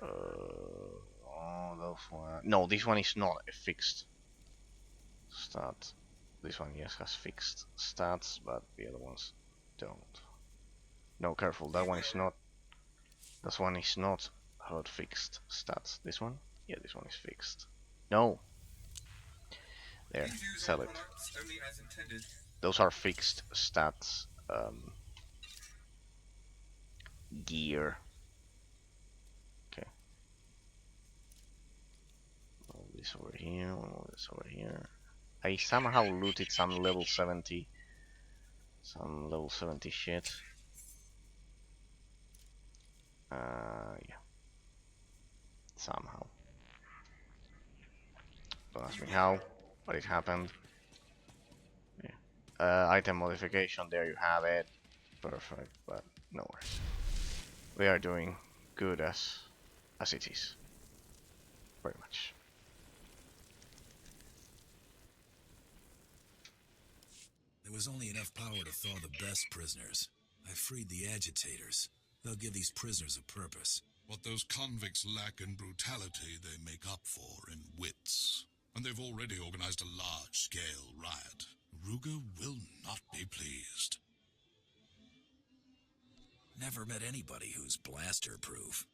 Oh, those one. No, this one is not a fixed stat. This one, yes, has fixed stats, but the other ones don't. No, careful. That one is not. That one is not hard fixed stats. This one? Yeah, this one is fixed. No. There, sell it. Those are fixed stats. Gear. Okay. All this over here. All this over here. I somehow looted some level 70. Some level 70 shit. Yeah. Somehow. Don't ask me how, but it happened. Yeah. Item modification, there you have it. Perfect, but no worries. We are doing good as it is. Very much. There was only enough power to thaw the best prisoners. I freed the agitators. They'll give these prisoners a purpose. What those convicts lack in brutality, they make up for in wits. And they've already organized a large-scale riot. Ruger will not be pleased. Never met anybody who's blaster-proof.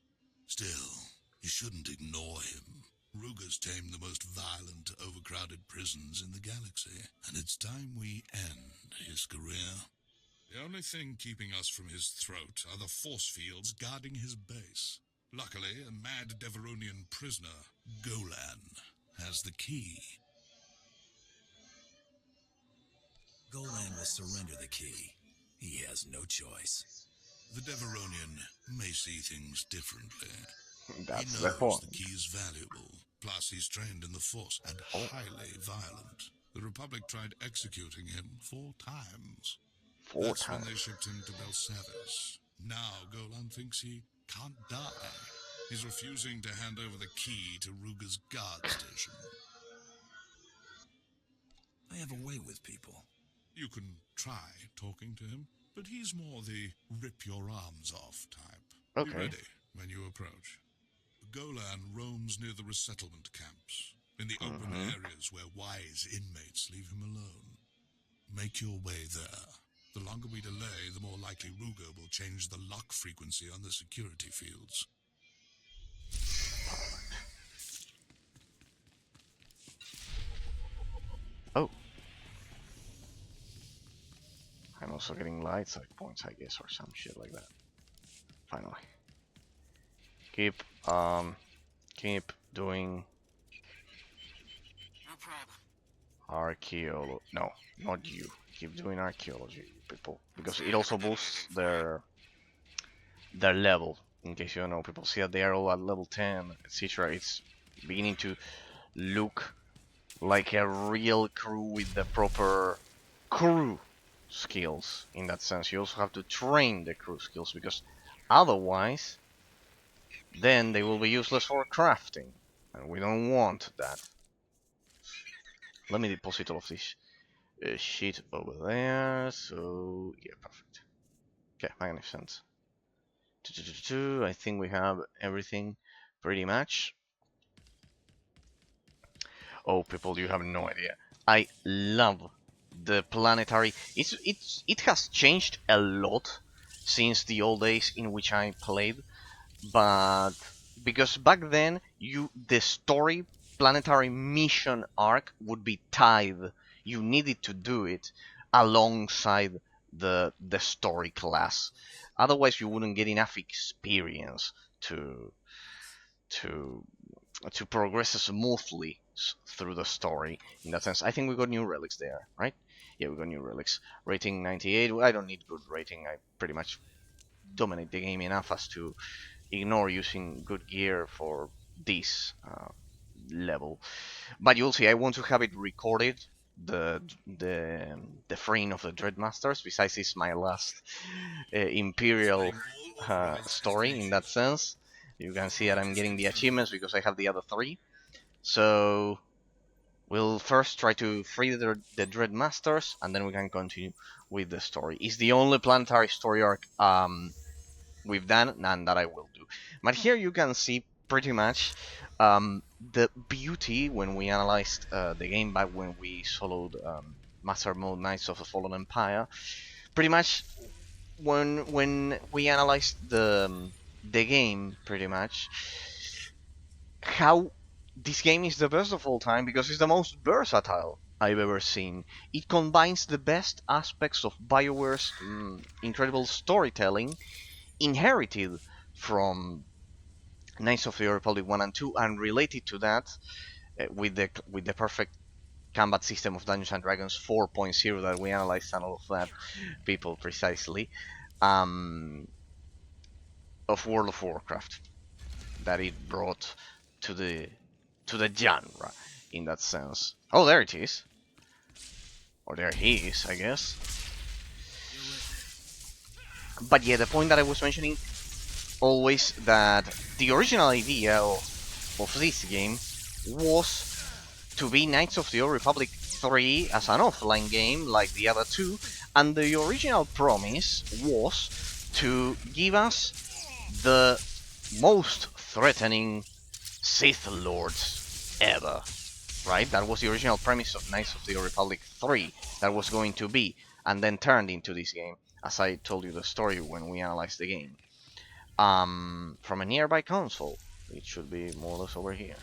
Still, you shouldn't ignore him. Ruger's tamed the most violent, overcrowded prisons in the galaxy, and it's time we end his career. The only thing keeping us from his throat are the force fields guarding his base. Luckily, a mad Deveronian prisoner, Golan, has the key. Golan will surrender the key. He has no choice. The Deveronian may see things differently. That's he the knows point. the key is valuable. Plus, he's trained in the Force and highly violent. The Republic tried executing him 4 times. That's when they shipped him to Belsavis. Now Golan thinks he can't die. He's refusing to hand over the key to Ruger's guard station. I have a way with people. You can try talking to him, but he's more the rip your arms off type. Okay. Be ready when you approach. Golan roams near the resettlement camps, in the open areas where wise inmates leave him alone. Make your way there. The longer we delay, the more likely Ruger will change the lock frequency on the security fields. Oh. I'm also getting light side points, I guess, or some shit like that. Finally. Keep doing No problem. archaeology. No, not you. Keep doing archaeology, people, because it also boosts their level. In case you don't know, people see that they are all at level 10, etc. It's beginning to look like a real crew with the proper crew skills. In that sense, you also have to train the crew skills, because otherwise then they will be useless for crafting, and we don't want that. Let me deposit all of this shit over there. So yeah, perfect. Okay, magnificent. I think we have everything pretty much. Oh, people, you have no idea. I love the planetary. It has changed a lot since the old days in which I played, but because back then the story planetary mission arc would be tied. You needed to do it alongside the story class. Otherwise, you wouldn't get enough experience to progress smoothly through the story. In that sense, I think we got new relics there, right? Yeah, we got new relics. Rating 98. I don't need good rating. I pretty much dominate the game enough as to ignore using good gear for this level. But you'll see, I want to have it recorded the freeing of the Dreadmasters. Besides, it's my last Imperial story in that sense. You can see that I'm getting the achievements because I have the other three. So we'll first try to free the Dreadmasters, and then we can continue with the story. It's the only planetary story arc we've done, and that I will do. But here you can see pretty much the beauty when we analyzed the game back when we soloed Master Mode Knights of the Fallen Empire. Pretty much when we analyzed the game, pretty much how this game is the best of all time because it's the most versatile I've ever seen. It combines the best aspects of BioWare's incredible storytelling inherited from Knights of the Old Republic 1 and 2 and related to that with the perfect combat system of Dungeons and Dragons 4.0 that we analyzed and all of that people precisely of World of Warcraft that it brought to the genre in that sense. Oh, there it is. Or there he is, I guess. But yeah, the point that I was mentioning always that the original idea of this game was to be Knights of the Old Republic 3 as an offline game like the other two, and the original promise was to give us the most threatening Sith Lords ever. Right? That was the original premise of Knights of the Old Republic 3 that was going to be, and then turned into this game, as I told you the story when we analyzed the game. From a nearby console. It should be more or less over here.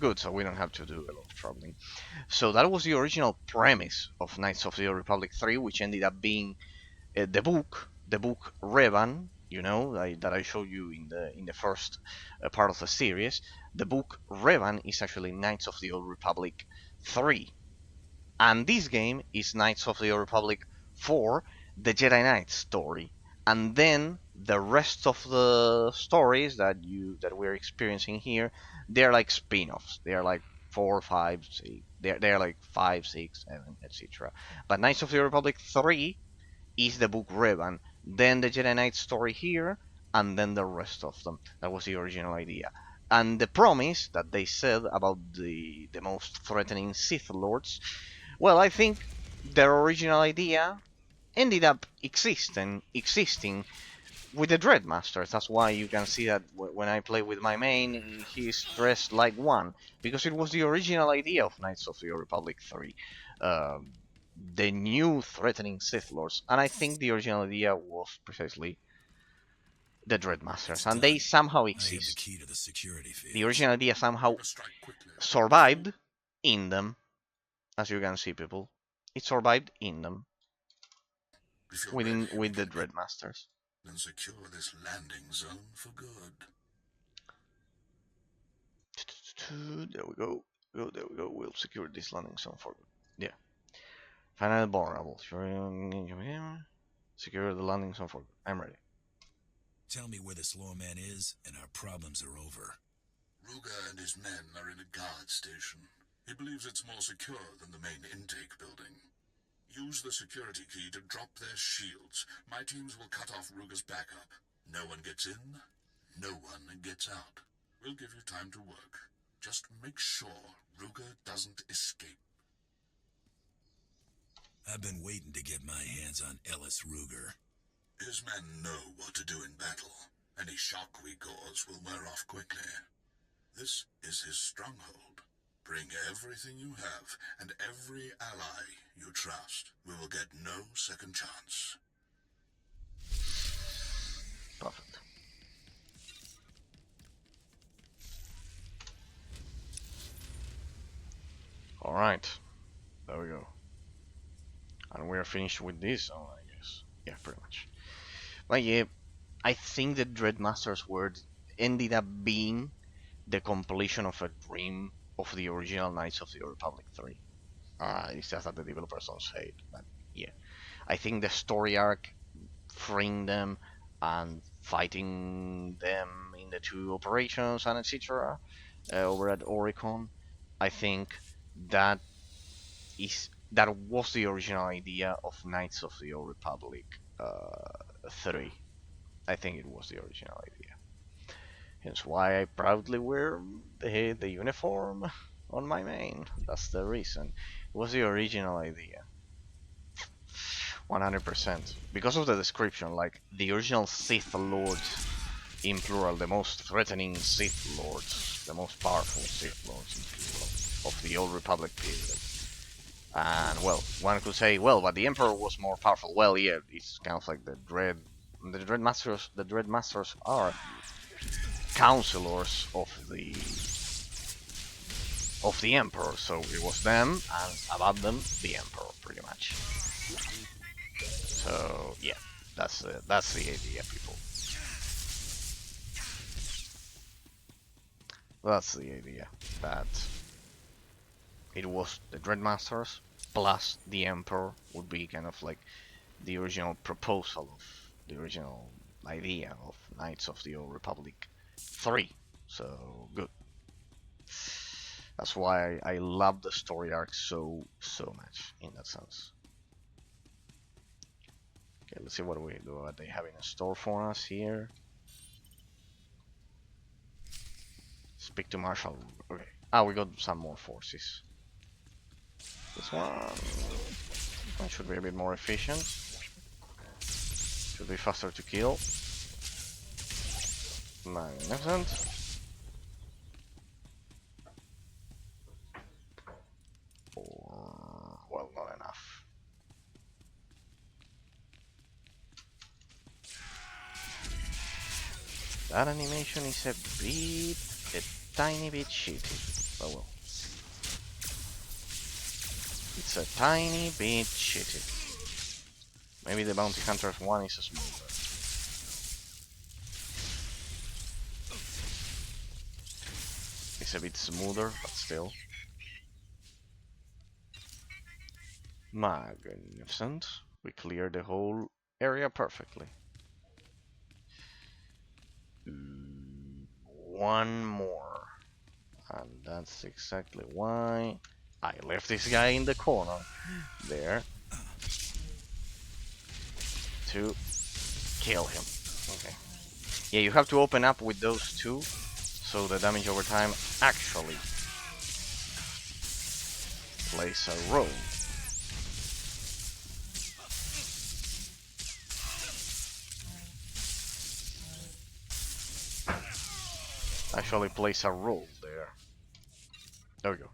Good, so we don't have to do a lot of traveling. So that was the original premise of Knights of the Old Republic 3, which ended up being the book Revan, you know, that I showed you in the first part of the series. The book Revan is actually Knights of the Old Republic 3. And this game is Knights of the Old Republic 4, the Jedi Knight story. And then the rest of the stories that we're experiencing here, they're like spin-offs. They're like 4, 5, 6. They're like 5, 6, 7, etc. But Knights of the Old Republic 3 is the book Revan, then the Jedi Knight story here, and then the rest of them. That was the original idea. And the promise that they said about the most threatening Sith Lords, well, I think their original idea ended up existing with the Dreadmasters. That's why you can see that when I play with my main, he's dressed like one, because it was the original idea of Knights of the Old Republic 3. The new threatening Sith Lords, and I think the original idea was precisely the Dreadmasters, and they somehow exist. Key to the security field. The original idea somehow survived in them, as you can see, people. It survived in them, with the Dreadmasters. Then secure this landing zone for good. There we go. There we go. We'll secure this landing zone for good. Yeah. Final vulnerable. Secure the landing zone for good. I'm ready. Tell me where this lawman is, and our problems are over. Ruga and his men are in a guard station. He believes it's more secure than the main intake building. Use the security key to drop their shields. My teams will cut off Ruga's backup. No one gets in, no one gets out. We'll give you time to work. Just make sure Ruga doesn't escape. I've been waiting to get my hands on Ellis Ruger. His men know what to do in battle. Any shock we cause will wear off quickly. This is his stronghold. Bring everything you have, and every ally you trust. We will get no second chance. Perfect. Alright. There we go. And we are finished with this, I guess. Yeah, pretty much. But yeah, I think the Dreadmasters word ended up being the completion of a dream of the original Knights of the Old Republic 3. It's just that the developers don't say it, but yeah. I think the story arc, freeing them and fighting them in the two operations and etc. Over at Oricon, I think that is that was the original idea of Knights of the Old Republic 3. I think it was the original idea. Hence why I proudly wear the uniform on my main. That's the reason. It was the original idea. 100%. Because of the description, like the original Sith Lords in plural, the most threatening Sith Lords, the most powerful Sith Lords in plural of the Old Republic period. And well, one could say, well, but the Emperor was more powerful. Well, yeah, it's kind of like the Dread Masters. The Dread Masters are counselors of the Emperor, so it was them, and above them, the Emperor, pretty much. So yeah, that's the idea, people. That's the idea, that it was the Dreadmasters plus the Emperor would be kind of like the original proposal of the original idea of Knights of the Old Republic 3. So good. That's why I love the story arc so much in that sense. Okay, let's see what they have in store for us here. Speak to Marshal. Okay. Ah, we got some more forces. This one should be a bit more efficient. Should be faster to kill. Magnificent. Or, well, not enough. That animation is a tiny bit shitty. Oh well. It's a tiny bit shitty. Maybe the Bounty Hunters one is smoother. It's a bit smoother, but still. Magnificent. We cleared the whole area perfectly. One more. And that's exactly why I left this guy in the corner there to kill him. Okay. Yeah, you have to open up with those two, so the damage over time actually plays a role. Actually plays a role there. There we go.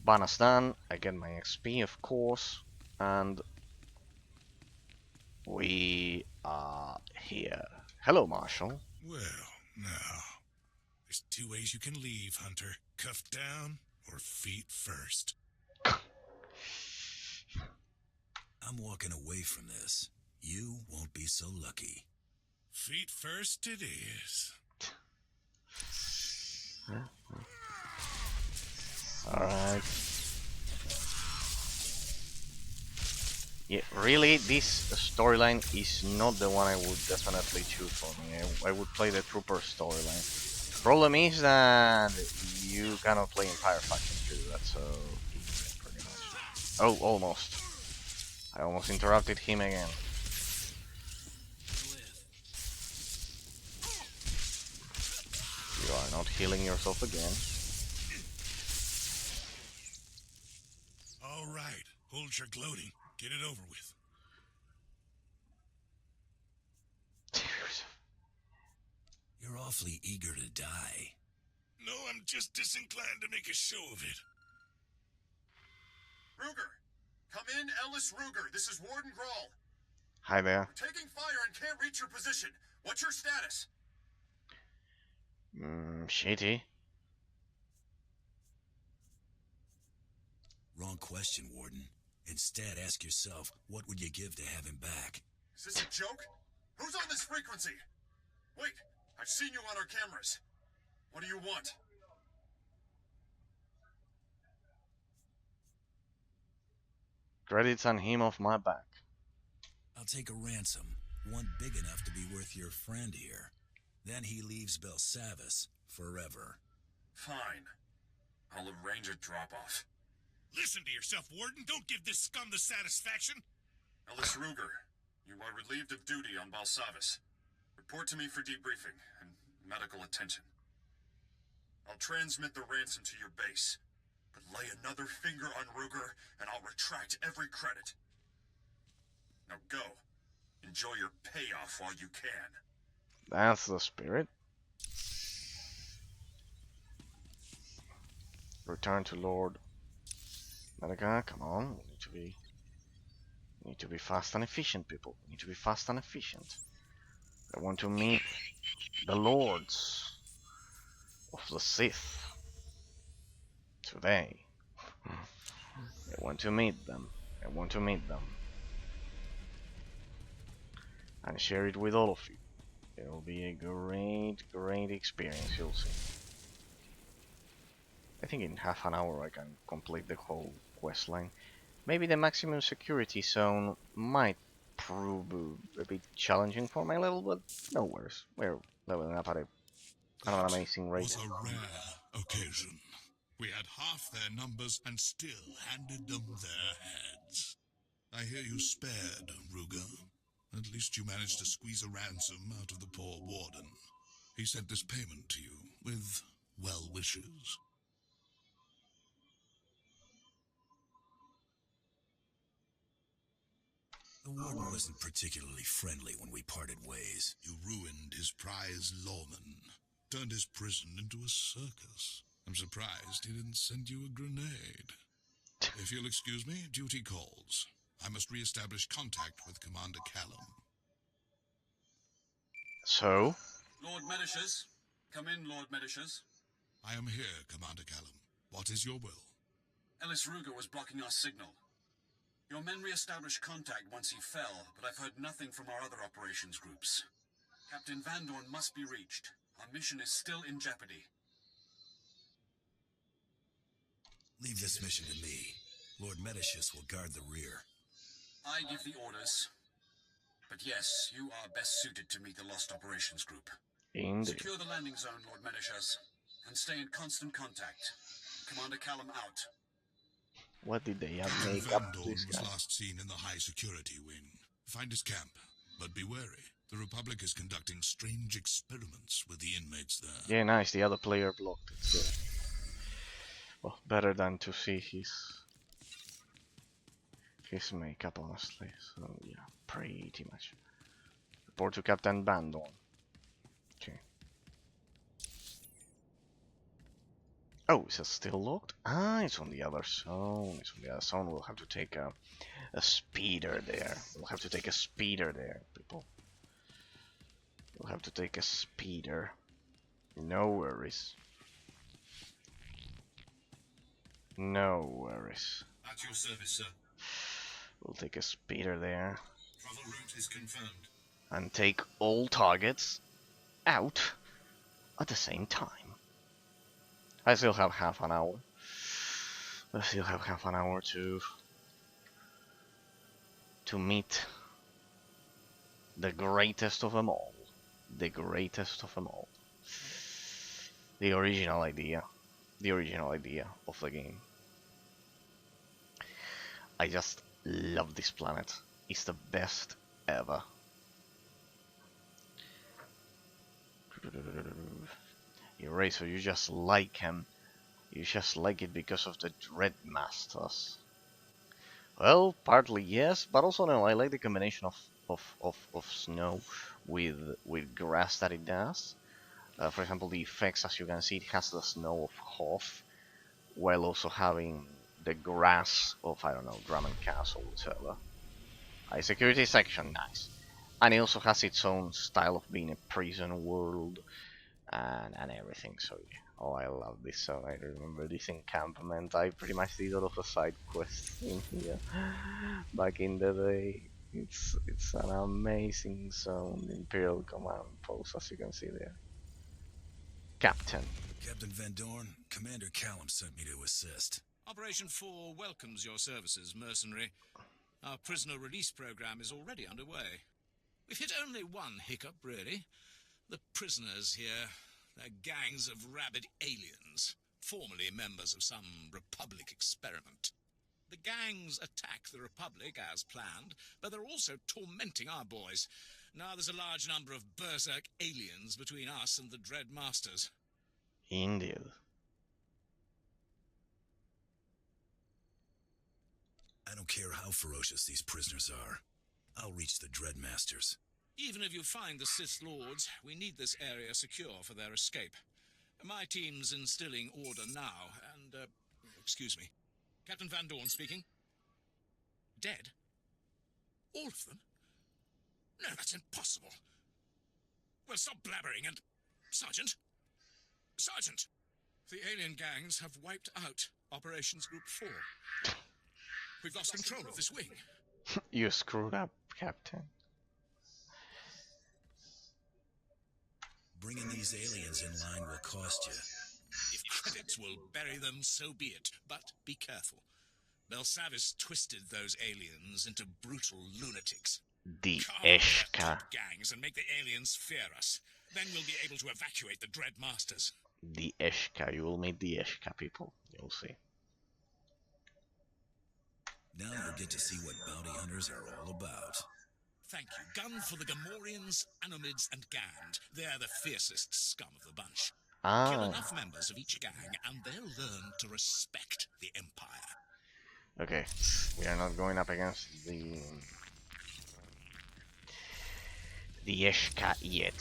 Bonus done. I get my XP, of course, and we are here. Hello, Marshal. Well, now, there's two ways you can leave, Hunter. Cuffed down or feet first. I'm walking away from this. You won't be so lucky. Feet first it is. Alright. Yeah, really, this storyline is not the one I would definitely choose for me. I would play the Trooper storyline. Problem is that you cannot play Empire Faction to do that, so easy, pretty much. Oh, almost. I almost interrupted him again. You are not healing yourself again. All right, hold your gloating. Get it over with. You're awfully eager to die. No, I'm just disinclined to make a show of it. Ruger! Come in, Ellis Ruger. This is Warden Grawl. Hi there. We're taking fire and can't reach your position. What's your status? Shitty. Wrong question, Warden. Instead, ask yourself, what would you give to have him back? Is this a joke? Who's on this frequency? Wait, I've seen you on our cameras. What do you want? Credits on him off my back. I'll take a ransom, one big enough to be worth your friend here. Then he leaves Belsavis forever. Fine. I'll arrange a drop-off. Listen to yourself, Warden. Don't give this scum the satisfaction. Ellis Ruger, you are relieved of duty on Belsavis. Report to me for debriefing and medical attention. I'll transmit the ransom to your base, but lay another finger on Ruger and I'll retract every credit. Now go. Enjoy your payoff while you can. That's the spirit. Return to Lord Medica. Come on, we need to be fast and efficient, people. We need to be fast and efficient. I want to meet the lords of the Sith today. I want to meet them. I want to meet them and share it with all of you. It'll be a great experience, you'll see. I think in half an hour I can complete the whole quest line. Maybe the maximum security zone might prove a bit challenging for my level, but no worries. We're leveling up at an amazing rate. It was a rare occasion. We had half their numbers and still handed them their heads. I hear you spared, Ruger. At least you managed to squeeze a ransom out of the poor warden. He sent this payment to you with well wishes. The warden wasn't particularly friendly when we parted ways. You ruined his prize lawman, turned his prison into a circus. I'm surprised he didn't send you a grenade. If you'll excuse me, duty calls. I must re-establish contact with Commander Callum. So? Lord Medicius. Come in, Lord Medicius. I am here, Commander Callum. What is your will? Ellis Ruger was blocking our signal. Your men re-established contact once he fell, but I've heard nothing from our other operations groups. Captain Van Dorn must be reached. Our mission is still in jeopardy. Leave this mission to me. Lord Medicius will guard the rear. I give the orders. But yes, you are best suited to meet the Lost Operations Group. Indeed. Secure the landing zone, Lord Medicius, and stay in constant contact. Commander Callum out. What did they have Captain make Van up Dorn this was guy? last seen in the high security wing. Find his camp, but be wary. The Republic is conducting strange experiments with the inmates there. Yeah, nice. The other player blocked it. So, well, better than to see his makeup, honestly. So yeah, pretty much. Report to Captain Van Dorn. Okay. Oh, is it still locked? Ah, it's on the other zone. It's on the other zone. We'll have to take a speeder there. We'll have to take a speeder there, people. We'll have to take a speeder. No worries. No worries. At your service, sir. We'll take a speeder there. Travel route is confirmed. And take all targets out at the same time. I still have half an hour. I still have half an hour to meet the greatest of them all. The greatest of them all. The original idea. The original idea of the game. I just love this planet. It's the best ever. Eraser, you just like him. You just like it because of the Dread Masters. Well, partly yes, but also no. I like the combination of snow with grass that it does. For example, the effects, as you can see, it has the snow of Hoth, while also having the grass of, I don't know, Drummond Castle, whatever. High security section, nice. And it also has its own style of being a prison world and everything, so yeah. Oh, I love this zone. I remember this encampment. I pretty much did all of the side quests in here back in the day. It's an amazing zone, the Imperial Command Post, as you can see there. Captain Van Dorn, Commander Callum sent me to assist. Operation 4 welcomes your services, mercenary. Our prisoner release program is already underway. We've hit only one hiccup, really. The prisoners here, they're gangs of rabid aliens. formerly members of some Republic experiment. The gangs attack the Republic as planned, but they're also tormenting our boys. Now there's a large number of berserk aliens between us and the Dread Masters. Indeed. I don't care how ferocious these prisoners are. I'll reach the Dread Masters. Even if you find the Sith Lords, we need this area secure for their escape. My team's instilling order now, and, excuse me. Captain Van Dorn speaking. Dead? All of them? No, that's impossible. Well, stop blabbering and... Sergeant? Sergeant! The alien gangs have wiped out Operations Group 4. We've lost control of this wing. You screwed up, Captain. Bringing these aliens in line will cost you. If credits will bury them, so be it. But be careful. Belsavis twisted those aliens into brutal lunatics. The Carve out their Eshka. top gangs and make the aliens fear us. Then we'll be able to evacuate the Dread Masters. The Eshka. You will meet the Eshka people. You'll see. Now you'll get to see what bounty hunters are all about. Thank you. Gun for the Gamorreans, Anomids, and Gand. They're the fiercest scum of the bunch. Kill enough members of each gang, and they'll learn to respect the Empire. Okay, we are not going up against the Eshka yet.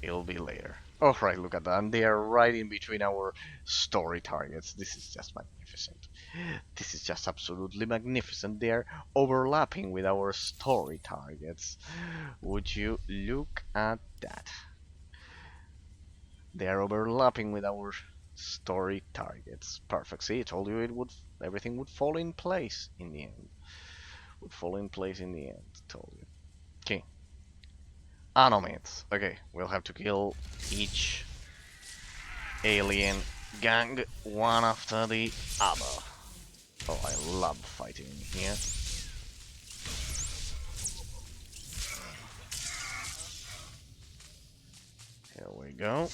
It'll be later. Oh right, look at that. And they are right in between our story targets. This is just magnificent. This is just absolutely magnificent. They are overlapping with our story targets. Would you look at that? They are overlapping with our story targets. Perfect. See, I told you everything would fall in place in the end. Would fall in place in the end. Told you. Okay. Anomids. Okay, we'll have to kill each alien gang one after the other. Oh, I love fighting here. Here we go.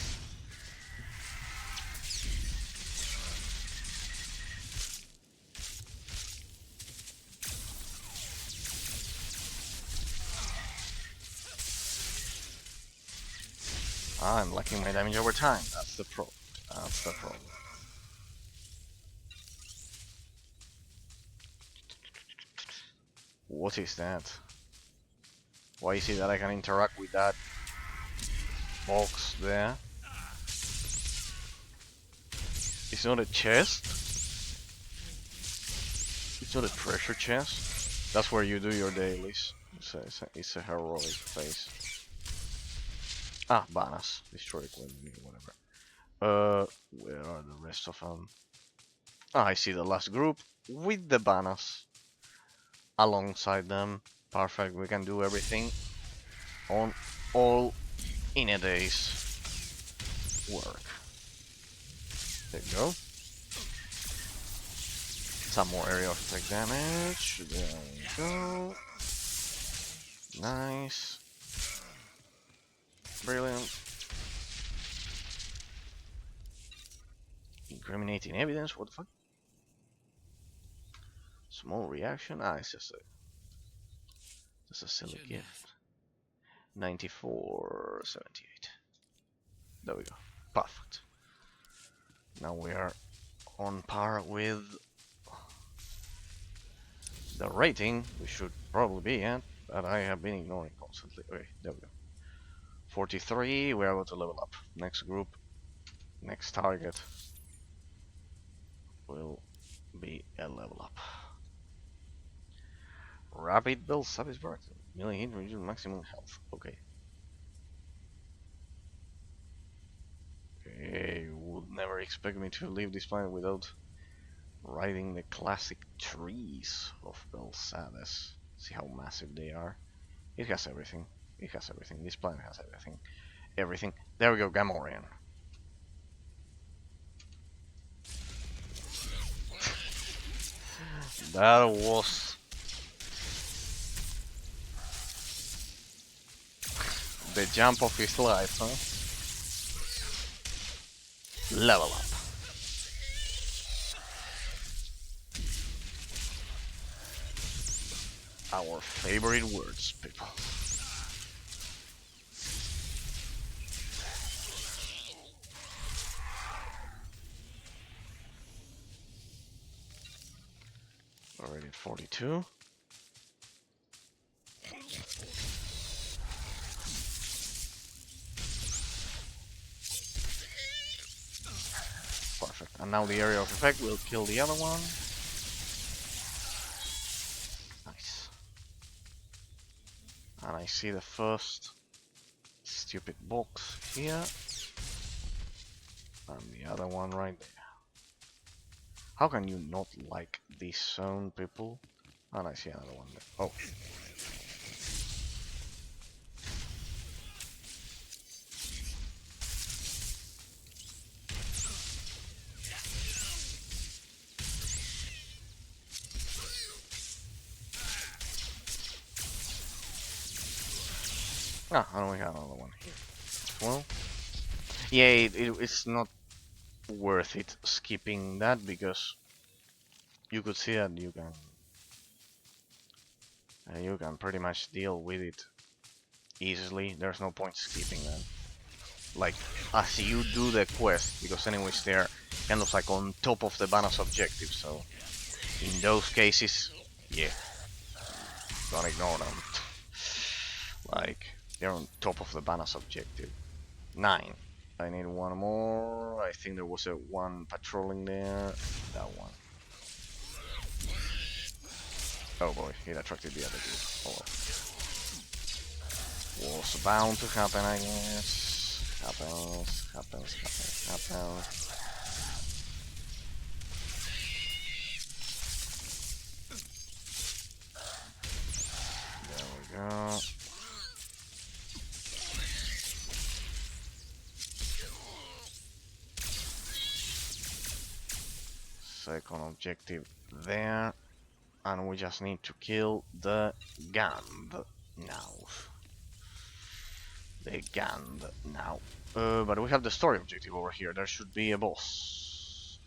I'm lacking my damage over time. That's the problem. That's the problem. What is that? Why is it that I can interact with that box there? It's not a chest. It's not a treasure chest. That's where you do your dailies. It's a heroic face. Ah, banners. Destroy equipment, whatever. Where are the rest of them? Ah, I see the last group with the banners alongside them. Perfect. We can do everything on all in a day's work. There you go. Some more area of attack damage. There we go. Nice. Brilliant. Incriminating evidence, what the fuck? Small reaction? Ah, it's just a silly gift. 94.78. There we go. Perfect. Now we are on par with the rating we should probably be at, but I have been ignoring constantly. Okay, there we go. 43, we are about to level up. Next group, next target will be a level up. Rapid Belsavis burst. Melee hit reduce maximum health. Okay. Okay, you would never expect me to leave this planet without riding the classic trees of Belsavis. See how massive they are. It has everything. It has everything. This planet has everything. Everything. There we go, Gamorrean. That was the jump of his life, huh? Level up. Our favorite words, people. Already at 42. Perfect. And now the area of effect will kill the other one. Nice. And I see the first stupid box here. And the other one right there. How can you not like this zone, people? And I see another one there. Oh. Ah, and we got another one here. Well, yeah, it's not worth it skipping that because you could see that you can pretty much deal with it easily. There's no point skipping that. Like as you do the quest, because anyways they're kind of like on top of the bonus objective. So in those cases, yeah, don't ignore them. Like they're on top of the bonus objective. 9. I need one more. I think there was a one patrolling there. That one. Oh boy, it attracted the other dude. Oh well. Was bound to happen, I guess. Happens. There we go. Second objective there. And we just need to kill the Gand now. The Gand now. But we have the story objective over here. There should be a boss.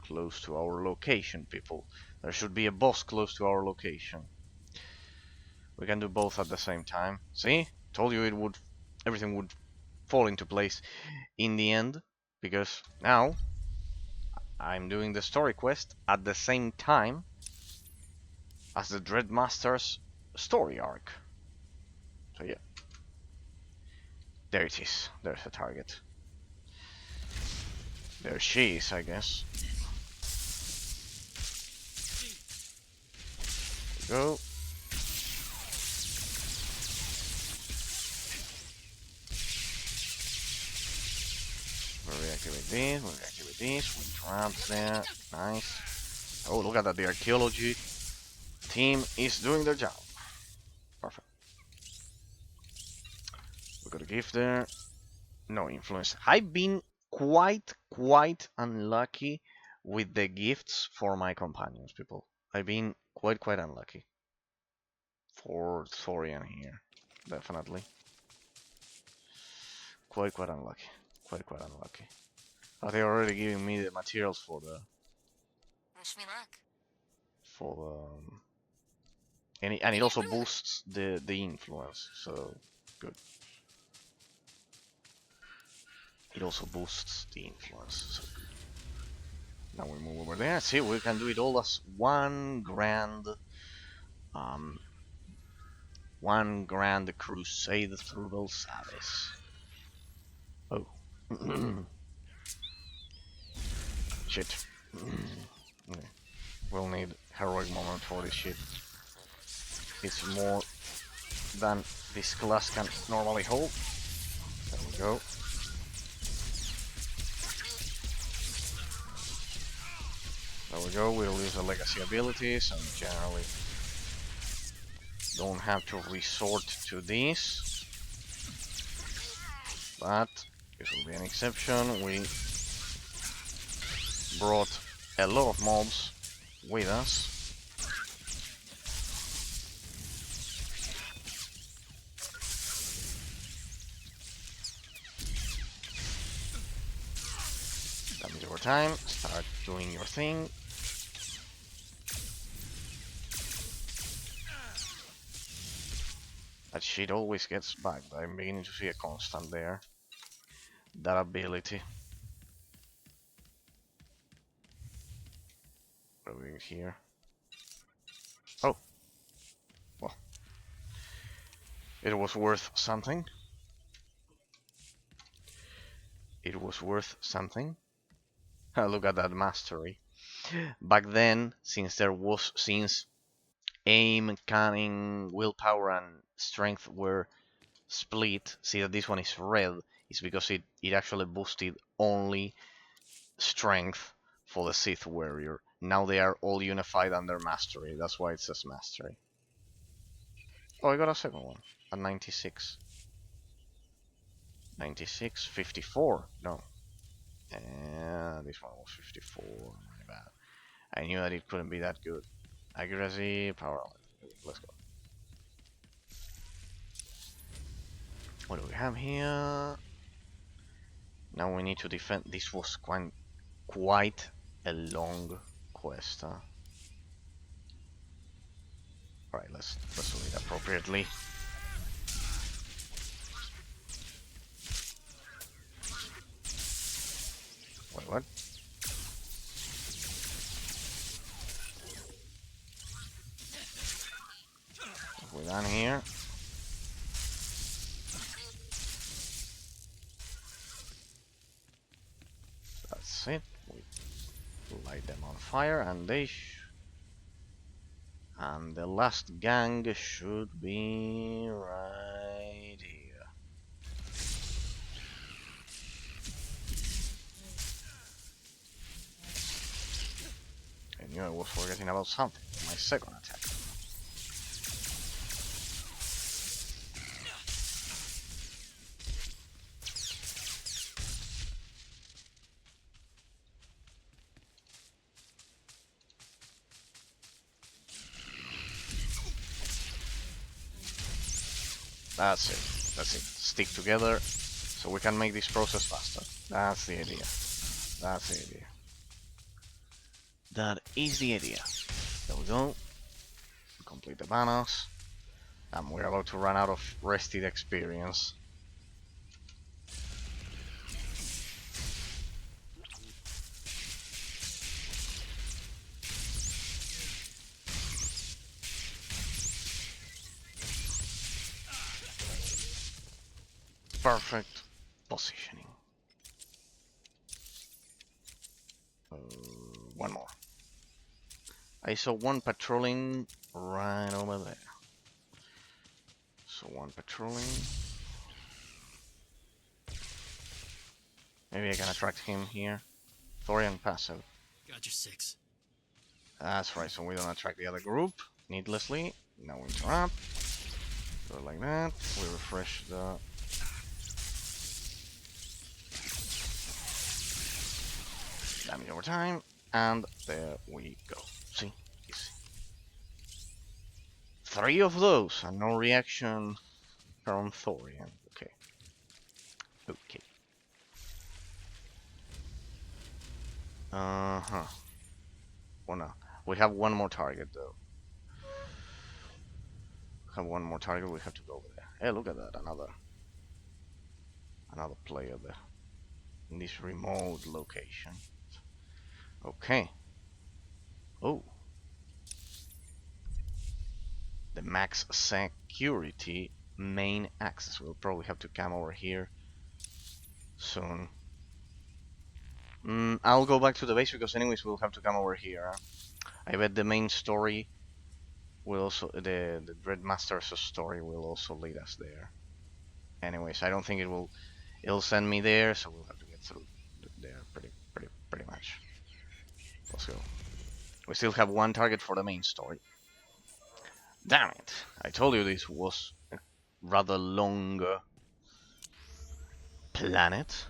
Close to our location, people. There should be a boss close to our location. We can do both at the same time. See? Told you it would... everything would fall into place in the end. Because now I'm doing the story quest at the same time as the Dreadmaster's story arc. So yeah. There it is. There's a target. There she is, I guess. Go. We'll reactivate this, we'll reactivate this, we trapped there. Nice. Oh, look at that, the archaeology team is doing their job. Perfect. We got a gift there. No influence. I've been quite unlucky with the gifts for my companions, people. I've been quite unlucky. For Thorian here. Definitely. Quite unlucky. Quite unlucky. But they're already giving me the materials for the... Wish me luck. For the... And it also boosts the influence, so good. It also boosts the influence, so good. Now we move over there. See, we can do it all as one grand crusade through Belsavis. Oh. Shit. Okay. We'll need heroic moment for this shit. It's more than this class can normally hold. There we go. There we go, we'll use the legacy abilities and generally don't have to resort to these. But this will be an exception. We brought a lot of mobs with us. Damage over time, start doing your thing. That shit always gets back, but I'm beginning to see a constant there. That ability. What are we here? Oh. Well. It was worth something. It was worth something. Look at that mastery. Back then, since aim, cunning, willpower, and strength were split, see that this one is red, is because it actually boosted only strength for the Sith warrior. Now they are all unified under mastery, that's why it says mastery. Oh, I got a second one at 96. 96, 54, no. This one was 54, my bad. I knew that it couldn't be that good. Accuracy, power, let's go. What do we have here? Now we need to defend. This was quite a long quest. Alright, let's do it appropriately. Wait, what? We're done here. That's it. We light them on fire, and and the last gang should be right here. I knew I was forgetting about something. My second attack. That's it. That's it. Stick together so we can make this process faster. That's the idea. That's the idea. That is the idea. There we go. Complete the banners. And we're about to run out of rested experience. Perfect positioning. One more. I saw one patrolling right over there. So one patrolling. Maybe I can attract him here. Thorian passive. Got your 6. That's right, so we don't attract the other group needlessly. Now we interrupt. Do it like that. We refresh the... damage over time. And there we go. See? Easy. 3 of those and no reaction from Thorian. Okay. Okay. Uh-huh. Oh no. We have one more target though. We have one more target, we have to go over there. Hey, look at that, another player there. In this remote location. Okay. Oh. The max security main access. We'll probably have to come over here soon. I'll go back to the base because anyways we'll have to come over here. I bet the main story will also, the Dreadmaster's story will also lead us there. Anyways, I don't think it'll send me there, so we'll have to get through there pretty much. Let's go. We still have one target for the main story. Damn it! I told you this was a rather long planet.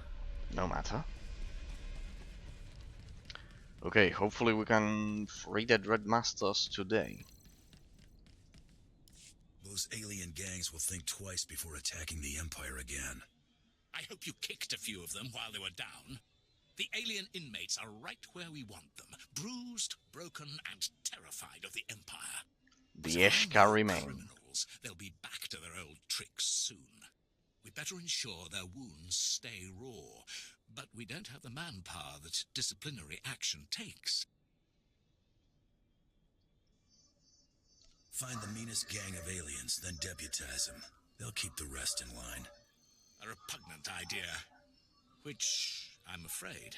No matter. Okay, hopefully we can free the Dreadmasters today. Those alien gangs will think twice before attacking the Empire again. I hope you kicked a few of them while they were down. The alien inmates are right where we want them. Bruised, broken, and terrified of the Empire. The Eshka remain. Criminals, they'll be back to their old old tricks soon. We'd better ensure their wounds stay raw, but we don't have the manpower that disciplinary action takes. Find the meanest gang of aliens, then deputize them. They'll keep the rest in line. A repugnant idea, which, I'm afraid,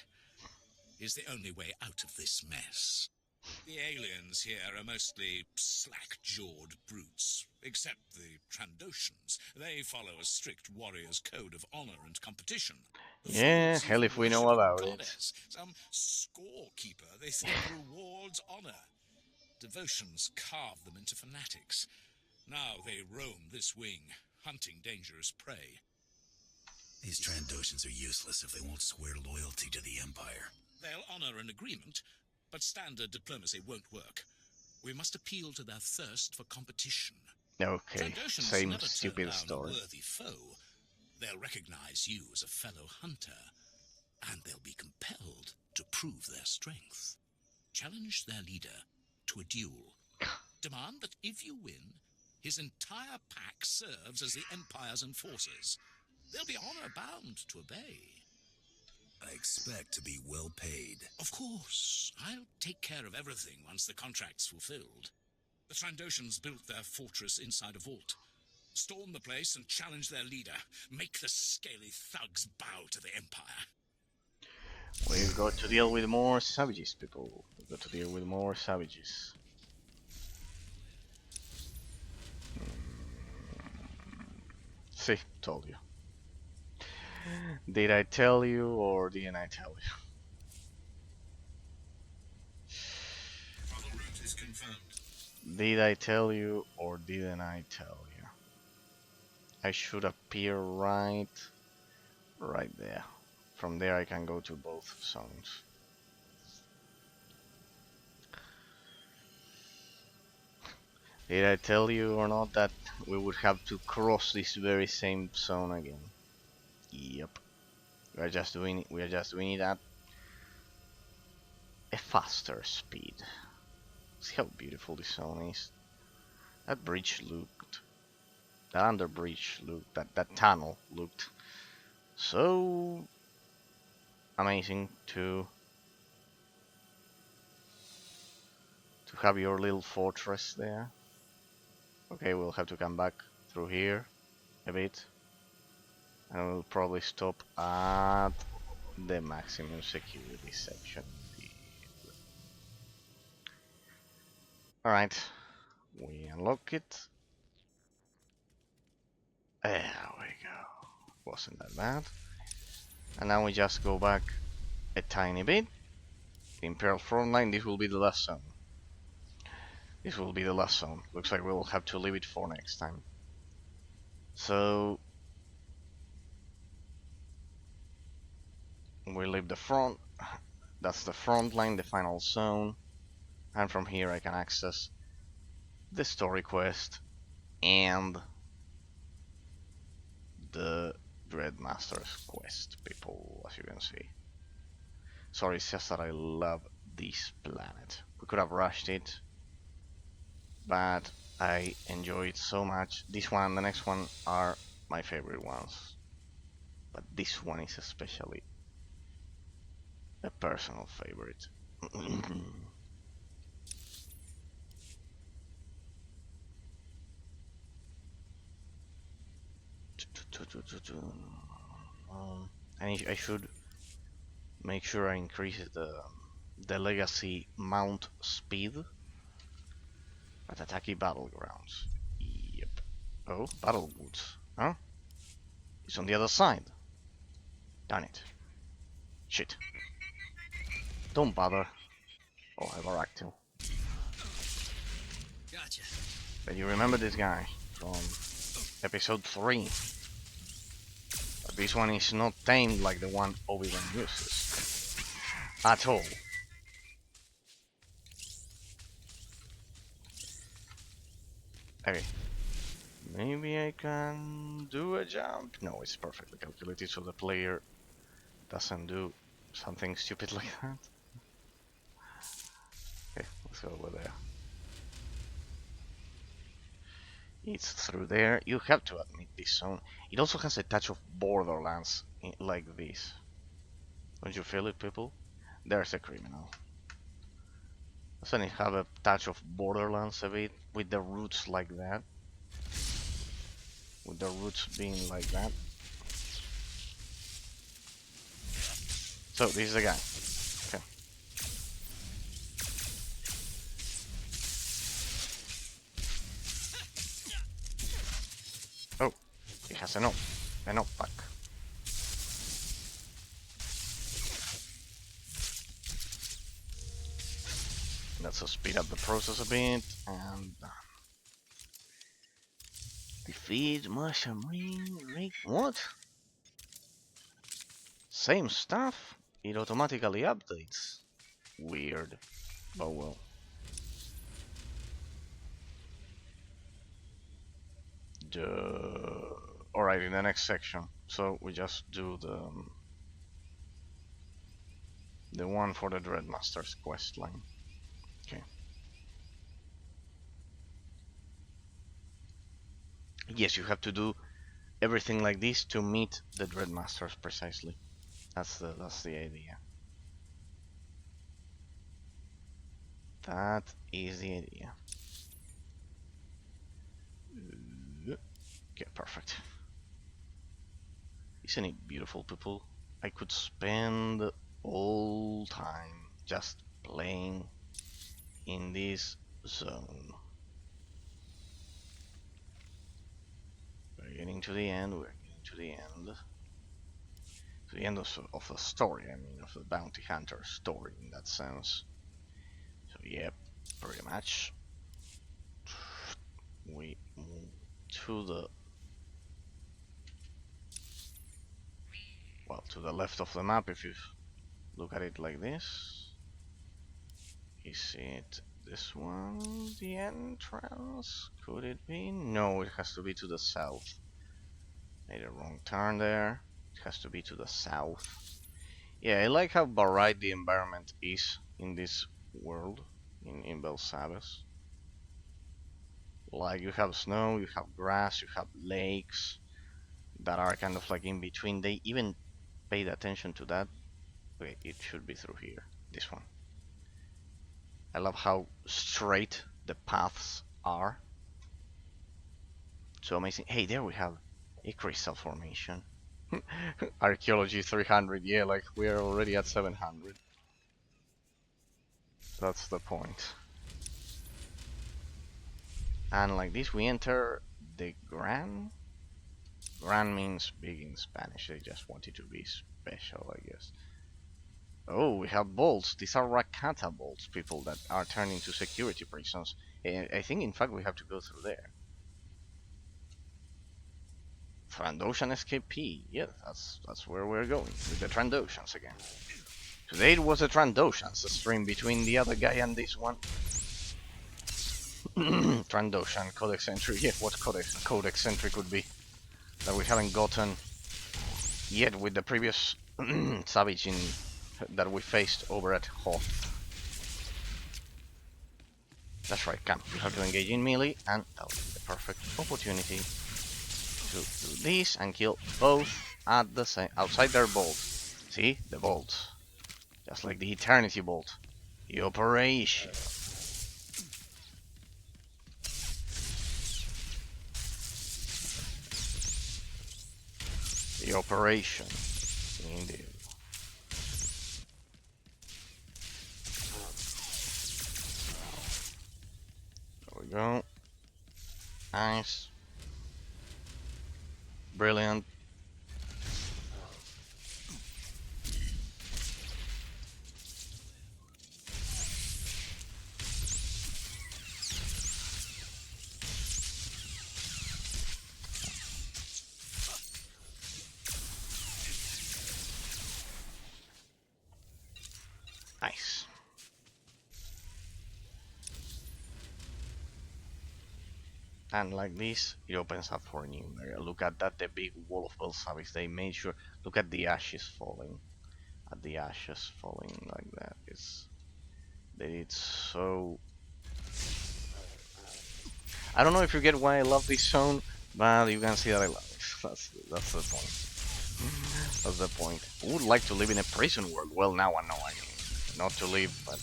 is the only way out of this mess. The aliens here are mostly slack-jawed brutes, except the Trandoshans. They follow a strict warrior's code of honor and competition. Yeah, hell if we know about it. Some scorekeeper they think rewards honor. Devotions carve them into fanatics. Now they roam this wing, hunting dangerous prey. These Trandoshans are useless if they won't swear loyalty to the Empire. They'll honor an agreement, but standard diplomacy won't work. We must appeal to their thirst for competition. Okay, Trandoshans same never stupid turn down story. a worthy foe. They'll recognize you as a fellow hunter, and they'll be compelled to prove their strength. Challenge their leader to a duel. Demand that if you win, his entire pack serves as the Empire's enforcers. They'll be honor-bound to obey. I expect to be well paid. Of course. I'll take care of everything once the contract's fulfilled. The Trandoshans built their fortress inside a vault. Storm the place and challenge their leader. Make the scaly thugs bow to the Empire. We've got to deal with more savages, people. We've got to deal with more savages. See, told you. Did I tell you or didn't I tell you? Travel route is confirmed. Did I tell you or didn't I tell you? I should appear right there. From there I can go to both zones. Did I tell you or not that we would have to cross this very same zone again? Yep. We are just doing it at a faster speed. See how beautiful this zone is. That bridge looked, that under bridge looked, that tunnel looked so amazing to have your little fortress there. Okay, we'll have to come back through here a bit, and we'll probably stop at the maximum security section. Alright, we unlock it. There we go. Wasn't that bad. And now we just go back a tiny bit. The Imperial front line, this will be the last zone. This will be the last zone. Looks like we'll have to leave it for next time. So we leave the front. That's the front line, the final zone. And from here I can access the story quest and the Dreadmaster's quest, people, as you can see. Sorry, it's just that I love this planet. We could have rushed it, but I enjoy it so much. This one and the next one are my favorite ones, but this one is especially a personal favorite. I should make sure I increase the legacy mount speed at Ataki Battlegrounds. Yep. Oh, Battle Woods. Huh? It's on the other side. Darn it. Shit. Don't bother. Oh, I have a Ractil. Gotcha. But you remember this guy from episode 3. But this one is not tamed like the one Obi-Wan uses. At all. Okay. Maybe I can do a jump? No, it's perfectly calculated so the player doesn't do something stupid like that. Okay, let's go over there. It's through there. You have to admit this zone. It also has a touch of Borderlands like this. Don't you feel it, people? There's a criminal. Doesn't it have a touch of Borderlands a bit? With the roots like that? With the roots being like that? So, this is the guy. Okay. Oh, he has an up pack. Let's speed up the process a bit and defeat Martian Marine. What? Same stuff? It automatically updates. Weird. Oh well. Alright, in the next section. So we just do the one for the Dreadmaster's quest line. Okay. Yes, you have to do everything like this to meet the Dreadmasters precisely. That's the idea. That is the idea. Okay, perfect. Isn't it beautiful, people? I could spend all time just playing in this zone. We're getting to the end, to the end of the story, I mean, of the bounty hunter story in that sense. So yeah, pretty much. We move to the to the left of the map. If you look at it like this, is it this one the entrance? Could it be? No, it has to be to the south. Made a wrong turn there. It has to be to the south. Yeah, I like how varied the environment is in this world, in Belsavis. Like, you have snow, you have grass, you have lakes that are kind of like in between. They even paid attention to that. Okay, it should be through here. This one. I love how straight the paths are. So amazing. Hey, there we have a crystal formation. Archaeology 300, yeah, like we're already at 700. That's the point. And like this, we enter the Gran. Gran means big in Spanish. They just wanted to be special, I guess. Oh, we have bolts. These are Rakata bolts, people, that are turned into security prisons. I think, in fact, we have to go through there. Trandoshan escapee. Yeah, that's where we're going, with the Trandoshans again. Today it was a Trandoshans stream between the other guy and this one. Trandoshan, Codex entry. Yeah, what Codex entry could be that we haven't gotten yet with the previous Savage that we faced over at Hoth. That's right, Cam. You have to engage in melee, and that will be the perfect opportunity to do this and kill both at the same outside their bolts. See, the bolts, just like the Eternity bolt. The operation. The operation. Indeed. There we go. Nice. Brilliant. Nice. And like this, it opens up for a new area. Look at that, the big wall of Belsavis. They made sure. Look at the ashes falling. At the ashes falling like that. They did so. I don't know if you get why I love this zone, but you can see that I love it. That's the point. That's the point. I would like to live in a prison world. Well, now I know I mean not to live, but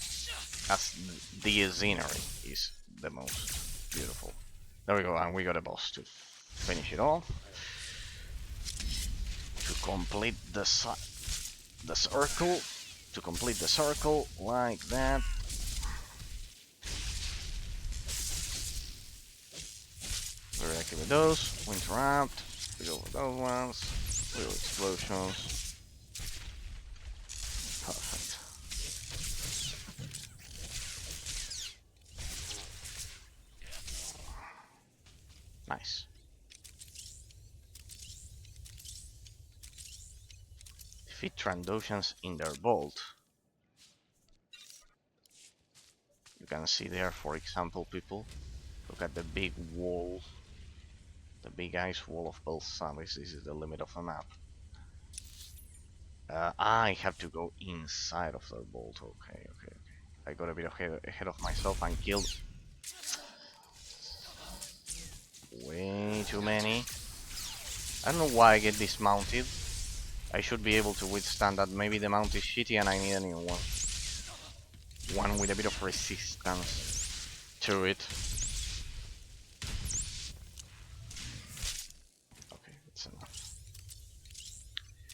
as the scenery is the most beautiful. There we go, and we got a boss to finish it off. To complete the circle. To complete the circle like that. We reactivate those. We interrupt. We go with those ones. Little explosions. Perfect. Nice. Defeat Trandoshans in their vault. You can see there, for example, people. Look at the big wall. The big ice wall of Belsavis. This is the limit of the map. I have to go inside of the vault. Okay. I got a bit ahead of myself and killed way too many. I don't know why I get dismounted. I should be able to withstand that. Maybe the mount is shitty and I need a new one. One with a bit of resistance to it. Okay, that's enough.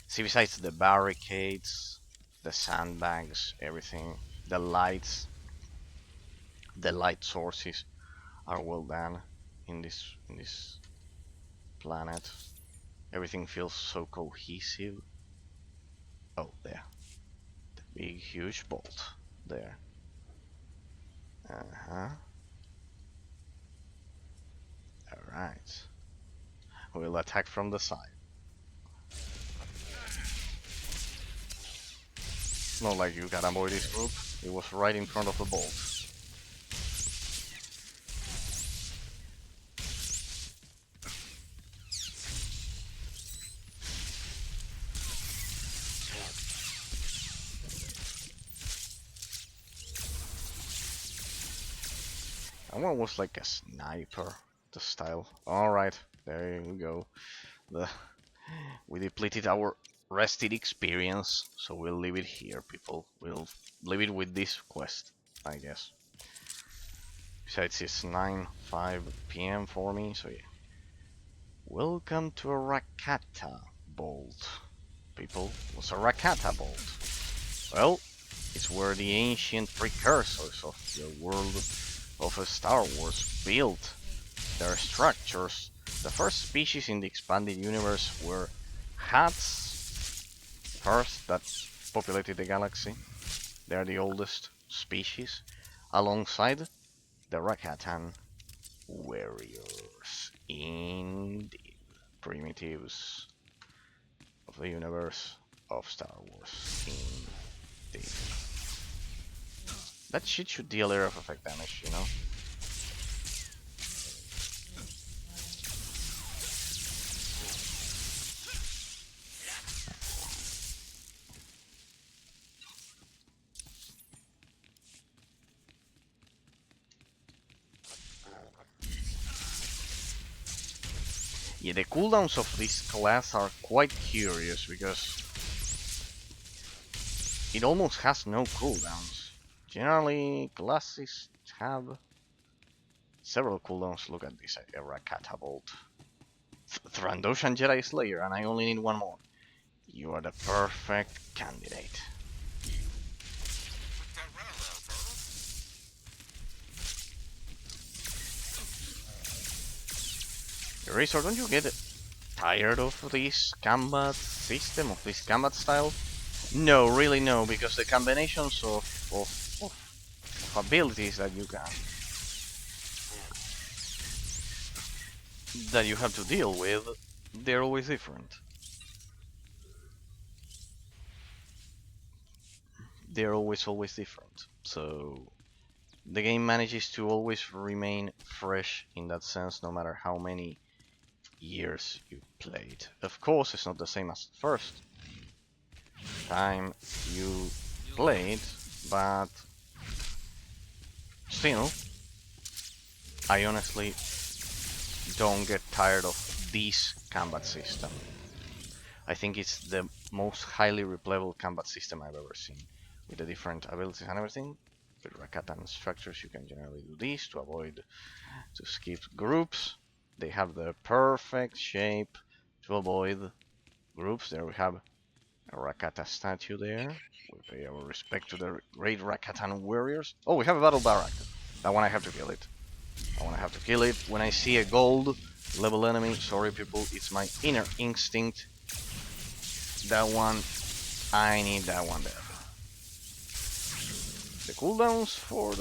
See, besides the barricades, the sandbags, everything, the lights, the light sources are well done in this planet. Everything feels so cohesive. Oh, there. The big, huge bolt. There. Alright. We'll attack from the side. It's not like you can avoid this group. It was right in front of the bolt. That one was like a sniper, the style. Alright, there we go. We depleted our rested experience, so we'll leave it here, people. We'll leave it with this quest, I guess. Besides, it's 9:05 p.m. for me, so yeah. Welcome to a Rakata bolt. People, what's a Rakata bolt? Well, it's where the ancient precursors of the world of Star Wars built their structures. The first species in the expanded universe were Hats, first that populated the galaxy. They are the oldest species, alongside the Rakatan warriors. Indeed, primitives of the universe of Star Wars. Indeed. That shit should deal area of effect damage, you know? Yeah, the cooldowns of this class are quite curious because it almost has no cooldowns. Generally, classes have several cooldowns. Look at this Rakata Bolt. Trandoshan Jedi Slayer, and I only need one more. You are the perfect candidate. Eraser, don't you get tired of this combat system, of this combat style? No, really no, because the combinations of abilities that you have to deal with, they're always different. They're always different. So the game manages to always remain fresh in that sense, no matter how many years you played. Of course, it's not the same as the first time you played, but still, I honestly don't get tired of this combat system. I think it's the most highly replayable combat system I've ever seen. With the different abilities and everything. With Rakatan structures you can generally do this to avoid to skip groups. They have the perfect shape to avoid groups. There we have a Rakata statue there. We pay our respect to the great Rakatan warriors. Oh, we have a battle barrack. That one I have to kill it. I want to have to kill it. When I see a gold level enemy, sorry people, it's my inner instinct. That one, I need that one there. The cooldowns for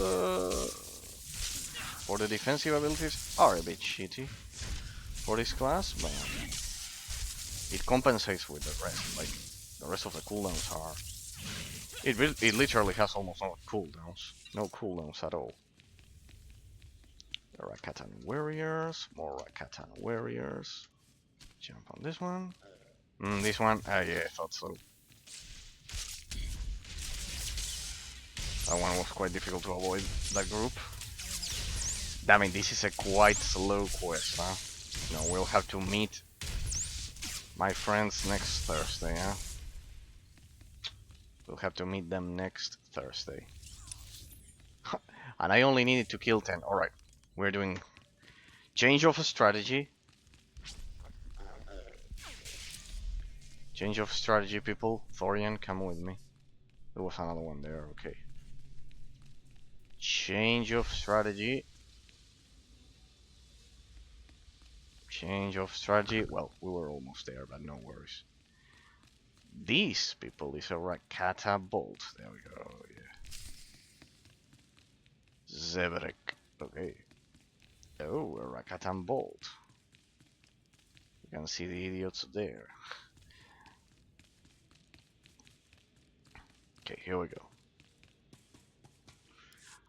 the defensive abilities are a bit shitty for this class, but it compensates with the rest. Like the rest of the cooldowns are. It literally has almost no cooldowns at all. The Rakatan warriors, more Rakatan warriors. Jump on this one. This one, yeah, I thought so. That one was quite difficult to avoid, that group. I mean, this is a quite slow quest, huh? No, we'll have to meet my friends next Thursday, huh? We'll have to meet them next Thursday. And I only needed to kill 10. Alright, we're doing change of strategy. Change of strategy, people. Thorian, come with me. There was another one there, okay. Change of strategy. Change of strategy. Well, we were almost there, but no worries. These people is a Rakata bolt. There we go, yeah. Zebrek. Okay. Oh, a Rakatan bolt. You can see the idiots there. Okay, here we go.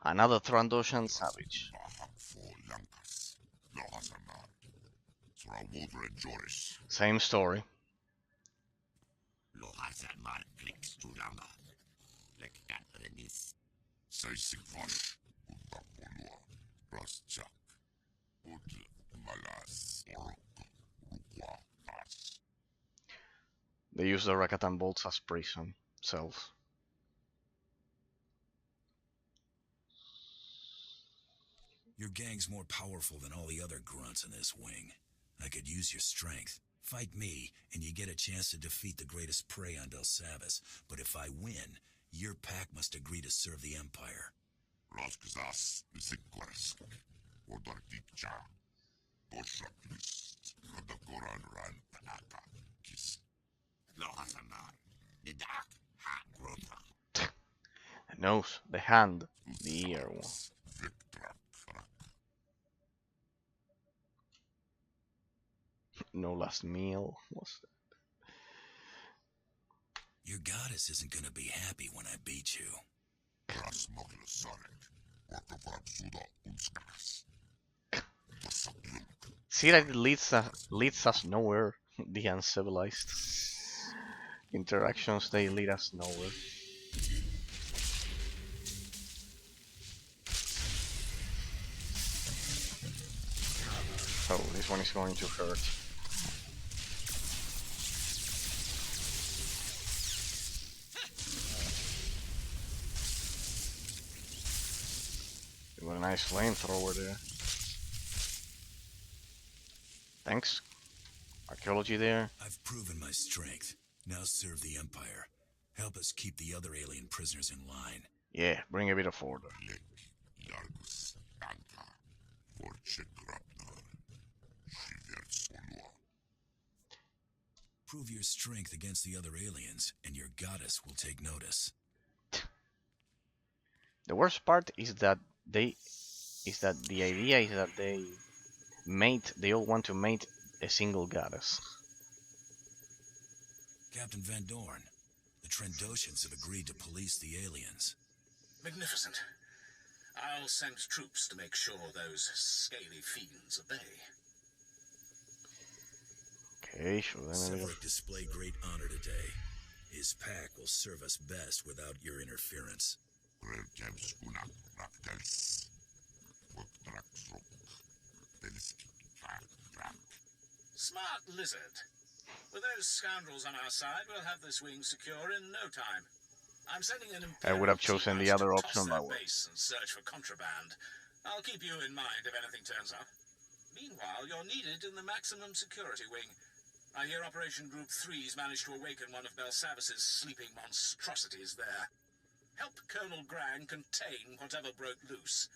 Another Trandoshan savage. Same story. They use the Rakatan bolts as prison cells. Your gang's more powerful than all the other grunts in this wing. I could use your strength. Fight me, and you get a chance to defeat the greatest prey on Belsavis. But if I win, your pack must agree to serve the Empire. The nose, the hand, the ear one. No last meal. What's that? Your goddess isn't gonna be happy when I beat you. See that it leads us nowhere. The uncivilized interactions, they lead us nowhere. Oh, this one is going to hurt. You got a nice flamethrower there. Thanks. Archaeology there. I've proven my strength. Now serve the Empire. Help us keep the other alien prisoners in line. Yeah, bring a bit of order. Prove your strength against the other aliens, and your goddess will take notice. The worst part is that the idea is that they all want to mate a single goddess. Captain Van Dorn, the Trandoshans have agreed to police the aliens. Magnificent. I'll send troops to make sure those scaly fiends obey. Okay, sure. Severick displayed great honor today. His pack will serve us best without your interference. Smart lizard. With those scoundrels on our side, we'll have this wing secure in no time. I'm sending an I would Imperial have team chosen out the to other toss option, their but well. base and search for contraband. I'll keep you in mind if anything turns up. Meanwhile, you're needed in the maximum security wing. I hear Operation Group 3's managed to awaken one of Belsavis's sleeping monstrosities there. Help Colonel Grang contain whatever broke loose.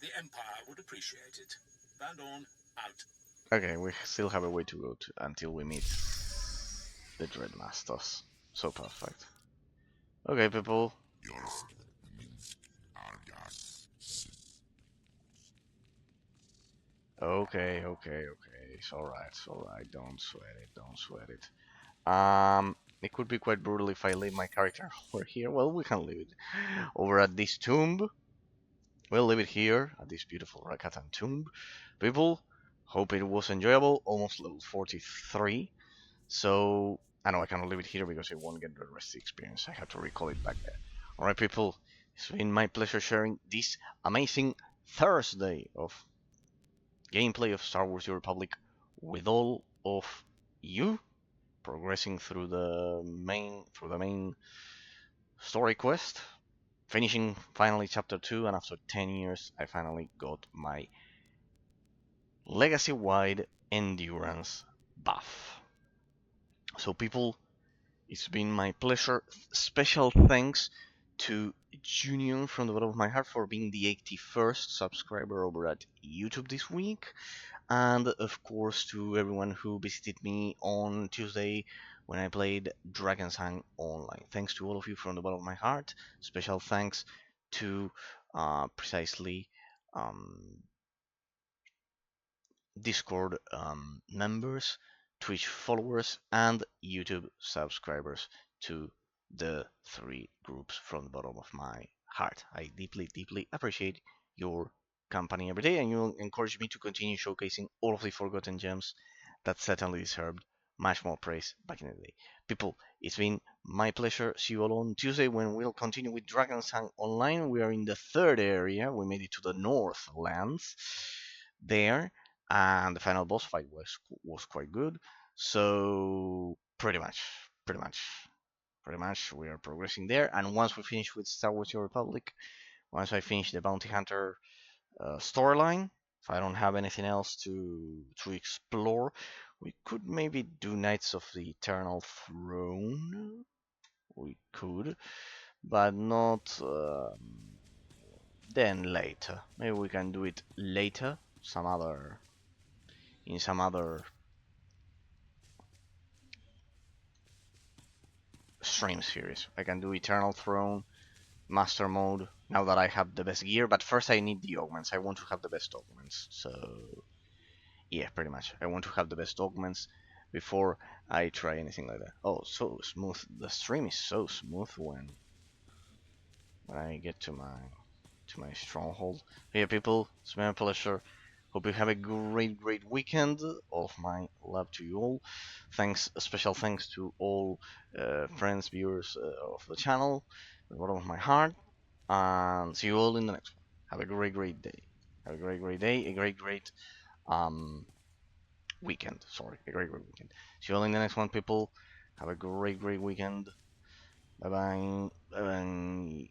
The Empire would appreciate it. Van Dorn, out. Okay, we still have a way to go until we meet the Dreadmasters. So perfect. Okay, people. Okay. It's alright. Don't sweat it. Don't sweat it. It could be quite brutal if I leave my character over here. Well, we can leave it over at this tomb. We'll leave it here at this beautiful Rakatan tomb. People, hope it was enjoyable. Almost level 43. So, I know I cannot leave it here because it won't get the rest of the experience. I have to recall it back there. Alright, people, it's been my pleasure sharing this amazing Thursday of gameplay of Star Wars: The Republic with all of you, progressing through the main story quest, finishing finally chapter 2, and after 10 years I finally got my legacy-wide endurance buff. So people, it's been my pleasure. Special thanks to Junior from the bottom of my heart for being the 81st subscriber over at YouTube this week. And of course to everyone who visited me on Tuesday when I played Dragon's Hang Online. Thanks to all of you from the bottom of my heart. Special thanks to precisely Discord members, Twitch followers, and YouTube subscribers to the 3 groups from the bottom of my heart. I deeply appreciate your company every day, and you encourage me to continue showcasing all of the forgotten gems that certainly deserved much more praise back in the day. People, it's been my pleasure. See you all on Tuesday when we'll continue with Dragon's Hang Online. We are in the 3rd area. We made it to the Northlands there, and the final boss fight was quite good. So pretty much we are progressing there. And once we finish with Star Wars: The Republic, once I finish the Bounty Hunter storyline, if I don't have anything else to explore, we could maybe do Knights of the Eternal Throne. We could, but not then later. Maybe we can do it later, in some other stream series. I can do Eternal Throne, Master Mode, now that I have the best gear, but first I need the augments. I want to have the best augments, so yeah, pretty much. I want to have the best augments before I try anything like that. Oh, so smooth. The stream is so smooth when I get to my stronghold. Yeah, people, it's been a pleasure. Hope you have a great weekend. All of my love to you all. Thanks, special thanks to all friends, viewers of the channel, from the bottom of my heart. And see you all in the next one. Have a great day. Have a great day. A great weekend. Sorry, a great weekend. See you all in the next one, people. Have a great weekend. Bye bye. Bye bye.